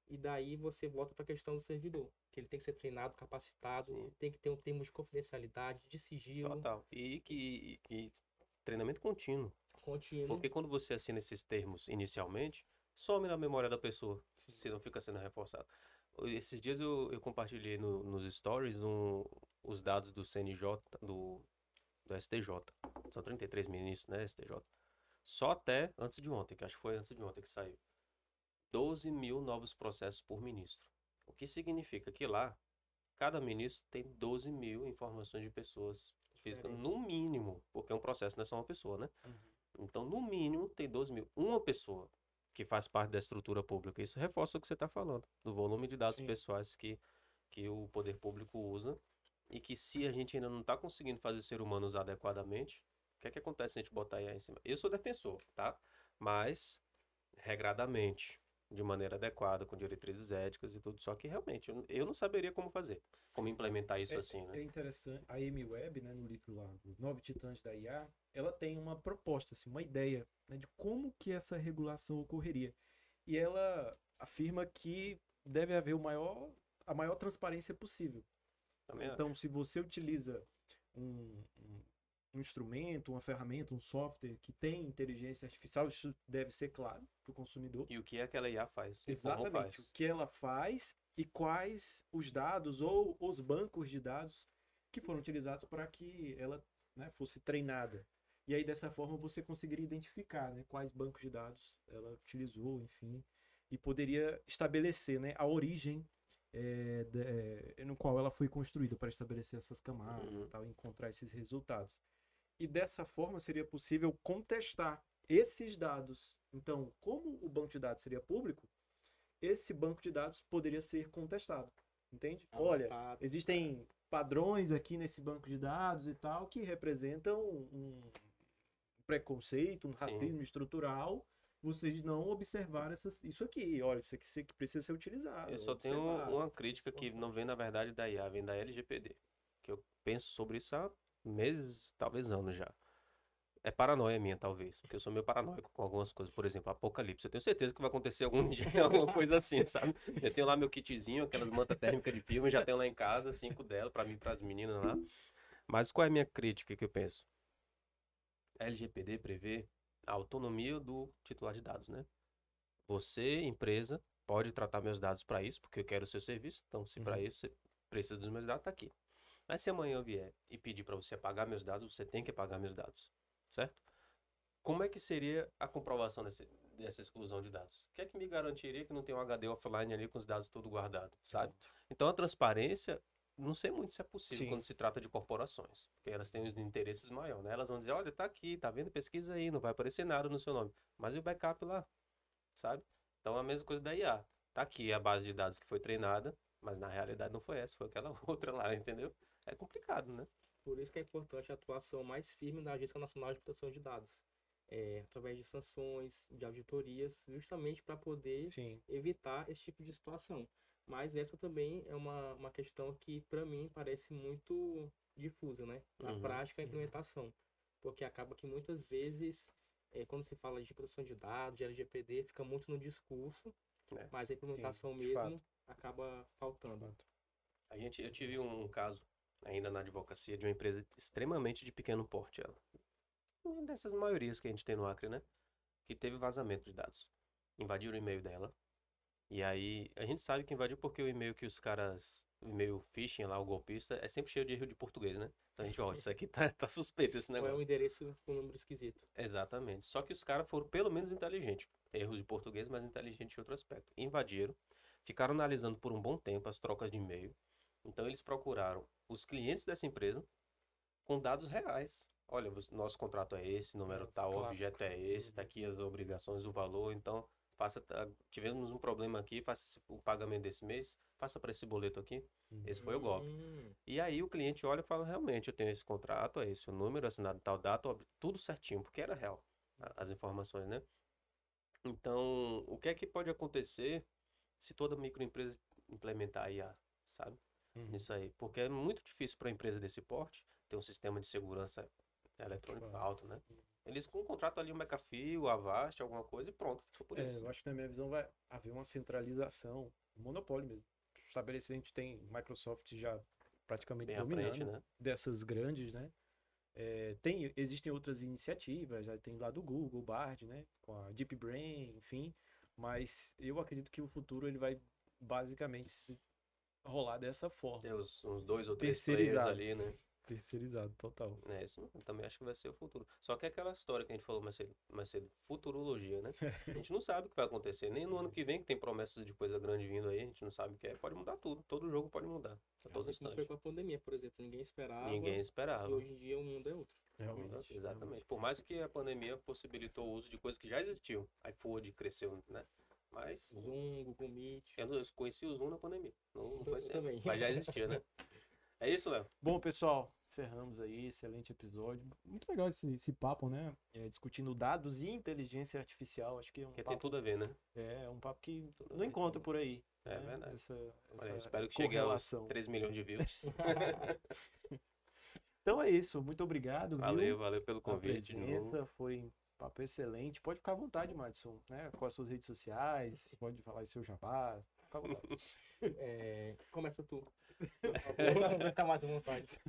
E daí você volta para a questão do servidor, que ele tem que ser treinado, capacitado, Sim. tem que ter um termo de confidencialidade, de sigilo Total. E que treinamento contínuo. contínuo. Porque quando você assina esses termos inicialmente, some na memória da pessoa, se não fica sendo reforçado. Esses dias eu compartilhei nos stories os dados do CNJ, do STJ. São 33 ministros, né, STJ. Só até antes de ontem, que acho que foi antes de ontem que saiu. 12 mil novos processos por ministro. O que significa que lá, cada ministro tem 12 mil informações de pessoas físicas, Diferentes. no mínimo, porque um processo não é só uma pessoa, né? Uhum. Então, no mínimo, tem 12 mil. Uma pessoa que faz parte da estrutura pública. Isso reforça o que você está falando, do volume de dados Sim. pessoais que o poder público usa e que se a gente ainda não está conseguindo fazer o ser humano usar adequadamente, o que é que acontece se a gente botar IA em cima? Eu sou defensor, tá? Mas, regradamente, de maneira adequada, com diretrizes éticas e tudo. Só que, realmente, eu não saberia como fazer, como implementar isso assim, né? É interessante. A Amy Webb, né, no livro lá, Os 9 Titãs da IA, ela tem uma proposta, assim, uma ideia, né, de como que essa regulação ocorreria. E ela afirma que deve haver a maior transparência possível. Também Então, se você utiliza um instrumento, uma ferramenta, um software que tem inteligência artificial, isso deve ser claro para o consumidor. E o que aquela IA faz? E como Exatamente, faz? o que ela faz e quais os dados ou os bancos de dados que foram utilizados para que ela, né, fosse treinada. E aí, dessa forma, você conseguiria identificar, né, quais bancos de dados ela utilizou, enfim, e poderia estabelecer, né, a origem no qual ela foi construída para estabelecer essas camadas e tal, e encontrar esses resultados. E dessa forma seria possível contestar esses dados. Então, como o banco de dados seria público, esse banco de dados poderia ser contestado, entende? Olha, Anotado. existem padrões aqui nesse banco de dados e tal que representam um preconceito, um Sim. racismo estrutural. Vocês não observaram isso aqui. Olha, isso aqui precisa ser utilizado. Eu só tenho observar. uma crítica que não vem, na verdade, da IA, vem da LGPD. Que eu penso sobre isso há meses, talvez anos já. É paranoia minha, talvez. Porque eu sou meio paranoico com algumas coisas. Por exemplo, apocalipse. Eu tenho certeza que vai acontecer algum dia, alguma coisa assim, sabe? Eu tenho lá meu kitzinho, aquelas manta térmica de filme, já tenho lá em casa, 5 dela, pra mim e pras meninas lá. Mas qual é a minha crítica que eu penso? A LGPD prevê a autonomia do titular de dados, né? Você, empresa, pode tratar meus dados para isso, porque eu quero o seu serviço. Então, se para isso você precisa dos meus dados, tá aqui. Mas se amanhã eu vier e pedir para você apagar meus dados, você tem que apagar meus dados, certo? Como é que seria a comprovação dessa exclusão de dados? O que é que me garantiria que não tem um HD offline ali com os dados tudo guardado, sabe? Então, a transparência, não sei muito se é possível Sim. quando se trata de corporações, porque elas têm os interesses maiores, né? Elas vão dizer, olha, tá aqui, tá vendo? Pesquisa aí, não vai aparecer nada no seu nome. Mas e o backup lá, sabe? Então, a mesma coisa da IA. Tá aqui a base de dados que foi treinada, mas na realidade não foi essa, foi aquela outra lá, entendeu? É complicado, né? Por isso que é importante a atuação mais firme da Agência Nacional de Proteção de Dados. Através de sanções, de auditorias, justamente para poder Sim. evitar esse tipo de situação. Mas essa também é uma questão que, para mim, parece muito difusa, né? Na Uhum. prática, a implementação. Porque acaba que muitas vezes, quando se fala de proteção de dados, de LGPD, fica muito no discurso, É. mas a implementação de mesmo fato. acaba faltando. Eu tive um caso, ainda na advocacia, de uma empresa extremamente de pequeno porte, ela. Uma dessas maiorias que a gente tem no Acre, né? Que teve vazamento de dados. Invadiram o e-mail dela. E aí, a gente sabe que invadiu porque o e-mail que os caras... O e-mail phishing lá, o golpista, é sempre cheio de erro de português, né? Então a gente, ó, isso aqui tá suspeito, esse Ou é um negócio. endereço com número esquisito. Exatamente. Só que os caras foram pelo menos inteligentes. Erros de português, mas inteligentes em outro aspecto. Invadiram, ficaram analisando por um bom tempo as trocas de e-mail. Então eles procuraram os clientes dessa empresa com dados reais. Olha, nosso contrato é esse, número tal, o clássico. objeto é esse, tá aqui as obrigações, o valor. Então, tivemos um problema aqui, faça o pagamento desse mês, passa para esse boleto aqui. Esse foi o golpe. E aí o cliente olha e fala, realmente, eu tenho esse contrato, é esse o número, assinado tal data, tudo certinho, porque era real, as informações, né? Então, o que é que pode acontecer se toda microempresa implementar a IA, sabe? Nisso aí. Porque é muito difícil para uma empresa desse porte ter um sistema de segurança eletrônico alto, né? Eles contratam ali o McAfee, o Avast, alguma coisa e pronto, ficou por isso. Eu acho que na minha visão vai haver uma centralização, um monopólio mesmo. Estabelecer, a gente tem Microsoft já praticamente Bem à dominando frente, né? dessas grandes, né? Existem outras iniciativas, já tem lá do Google, Bard, né? Com a Deep Brain, enfim. Mas eu acredito que o futuro ele vai basicamente rolar dessa forma. Tem uns 2 ou 3 players ali, né? Terceirizado, total. Isso eu também acho que vai ser o futuro. Só que é aquela história que a gente falou mais cedo, futurologia, né? A gente não sabe o que vai acontecer. Nem no ano que vem, que tem promessas de coisa grande vindo aí, a gente não sabe o que é. Pode mudar tudo. Todo jogo pode mudar. A todo Assim como instante. foi com a pandemia, por exemplo. Ninguém esperava. Ninguém E esperava. hoje em dia o mundo é outro. Realmente. Exatamente. Por mais que a pandemia possibilitou o uso de coisas que já existiam. A iFood cresceu, né? Mas Zoom, Google Meet. eu conheci o Zoom na pandemia. Não Eu conhecia. também. Mas já existia, né? É isso, Léo? Bom, pessoal, encerramos aí, excelente episódio. Muito legal esse papo, né? Discutindo dados e inteligência artificial. Acho que é um Porque papo, tem tudo a ver, né? um papo que Tudo a não ver. encontra por aí. É né? verdade. Essa Olha, espero que chegue aos 3 milhões de views. Então é isso. Muito obrigado. Valeu, viu? valeu pelo A convite de novo. presença foi um papo excelente. Pode ficar à vontade, Madison, né? Com as suas redes sociais, pode falar em seu jabá. Fica à vontade. Começa tu. Vai ficar mais à vontade.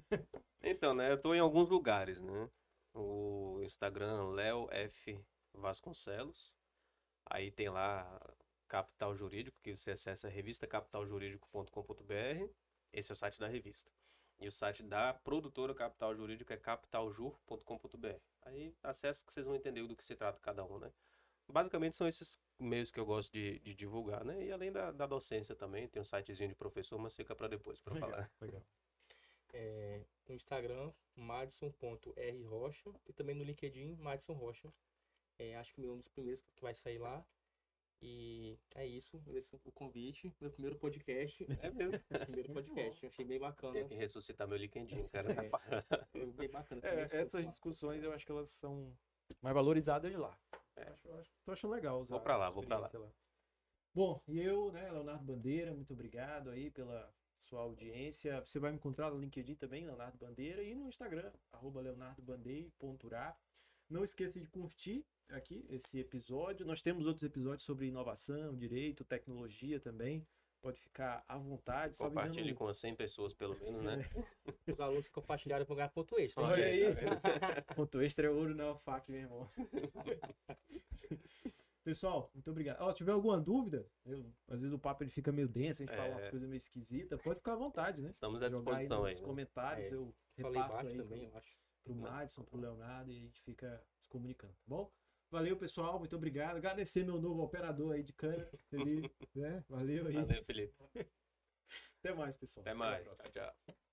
Então, né, eu tô em alguns lugares, né? O Instagram, Léo F. Vasconcelos. Aí tem lá Capital Jurídico, que você acessa revistacapitaljurídico.com.br. Esse é o site da revista. E o site da produtora Capital Jurídico é capitaljur.com.br. Aí acessa que vocês vão entender do que se trata cada um, né? Basicamente são esses meios que eu gosto de divulgar, né? E além da docência também, tem um sitezinho de professor, mas fica para depois, para falar. Legal. No Instagram, madison.rrocha. E também no LinkedIn, Madison Rocha. Acho que é um dos primeiros que vai sair lá. E é isso. Esse é o convite. Meu primeiro podcast. É mesmo. Primeiro podcast. Achei bem bacana. Tem que ressuscitar meu LinkedIn, cara. Tá parado. Foi bem bacana. também, Essas discussões eu acho que elas são mais valorizadas de lá. Tô achando legal usar. Vou pra lá, a vou pra lá. experiência Bom, e eu, né, Leonardo Bandeira, muito obrigado aí pela sua audiência. Você vai me encontrar no LinkedIn também, Leonardo Bandeira, e no Instagram, @leonardobandei.ura. Não esqueça de curtir aqui esse episódio. Nós temos outros episódios sobre inovação, direito, tecnologia também. Pode ficar à vontade. Salvo Compartilhe engano, com umas 100 pessoas, pelo menos, né? Os alunos que compartilharam vão ganhar ponto extra. Olha aí. Tá vendo? Ponto extra é ouro na faca, meu irmão. Pessoal, muito obrigado. Se tiver alguma dúvida, às vezes o papo ele fica meio denso, a gente fala umas coisas meio esquisitas, pode ficar à vontade, né? Estamos à Jogar disposição aí. nos Né? comentários, eu Falei repasso baixo aí também, eu acho. pro Madison, pro Leonardo, e a gente fica se comunicando, tá bom? Valeu, pessoal, muito obrigado. Agradecer meu novo operador aí de câmera, Felipe, né? Valeu aí. Valeu, Felipe. Até mais, pessoal. Até a mais. próxima. Tchau, tchau.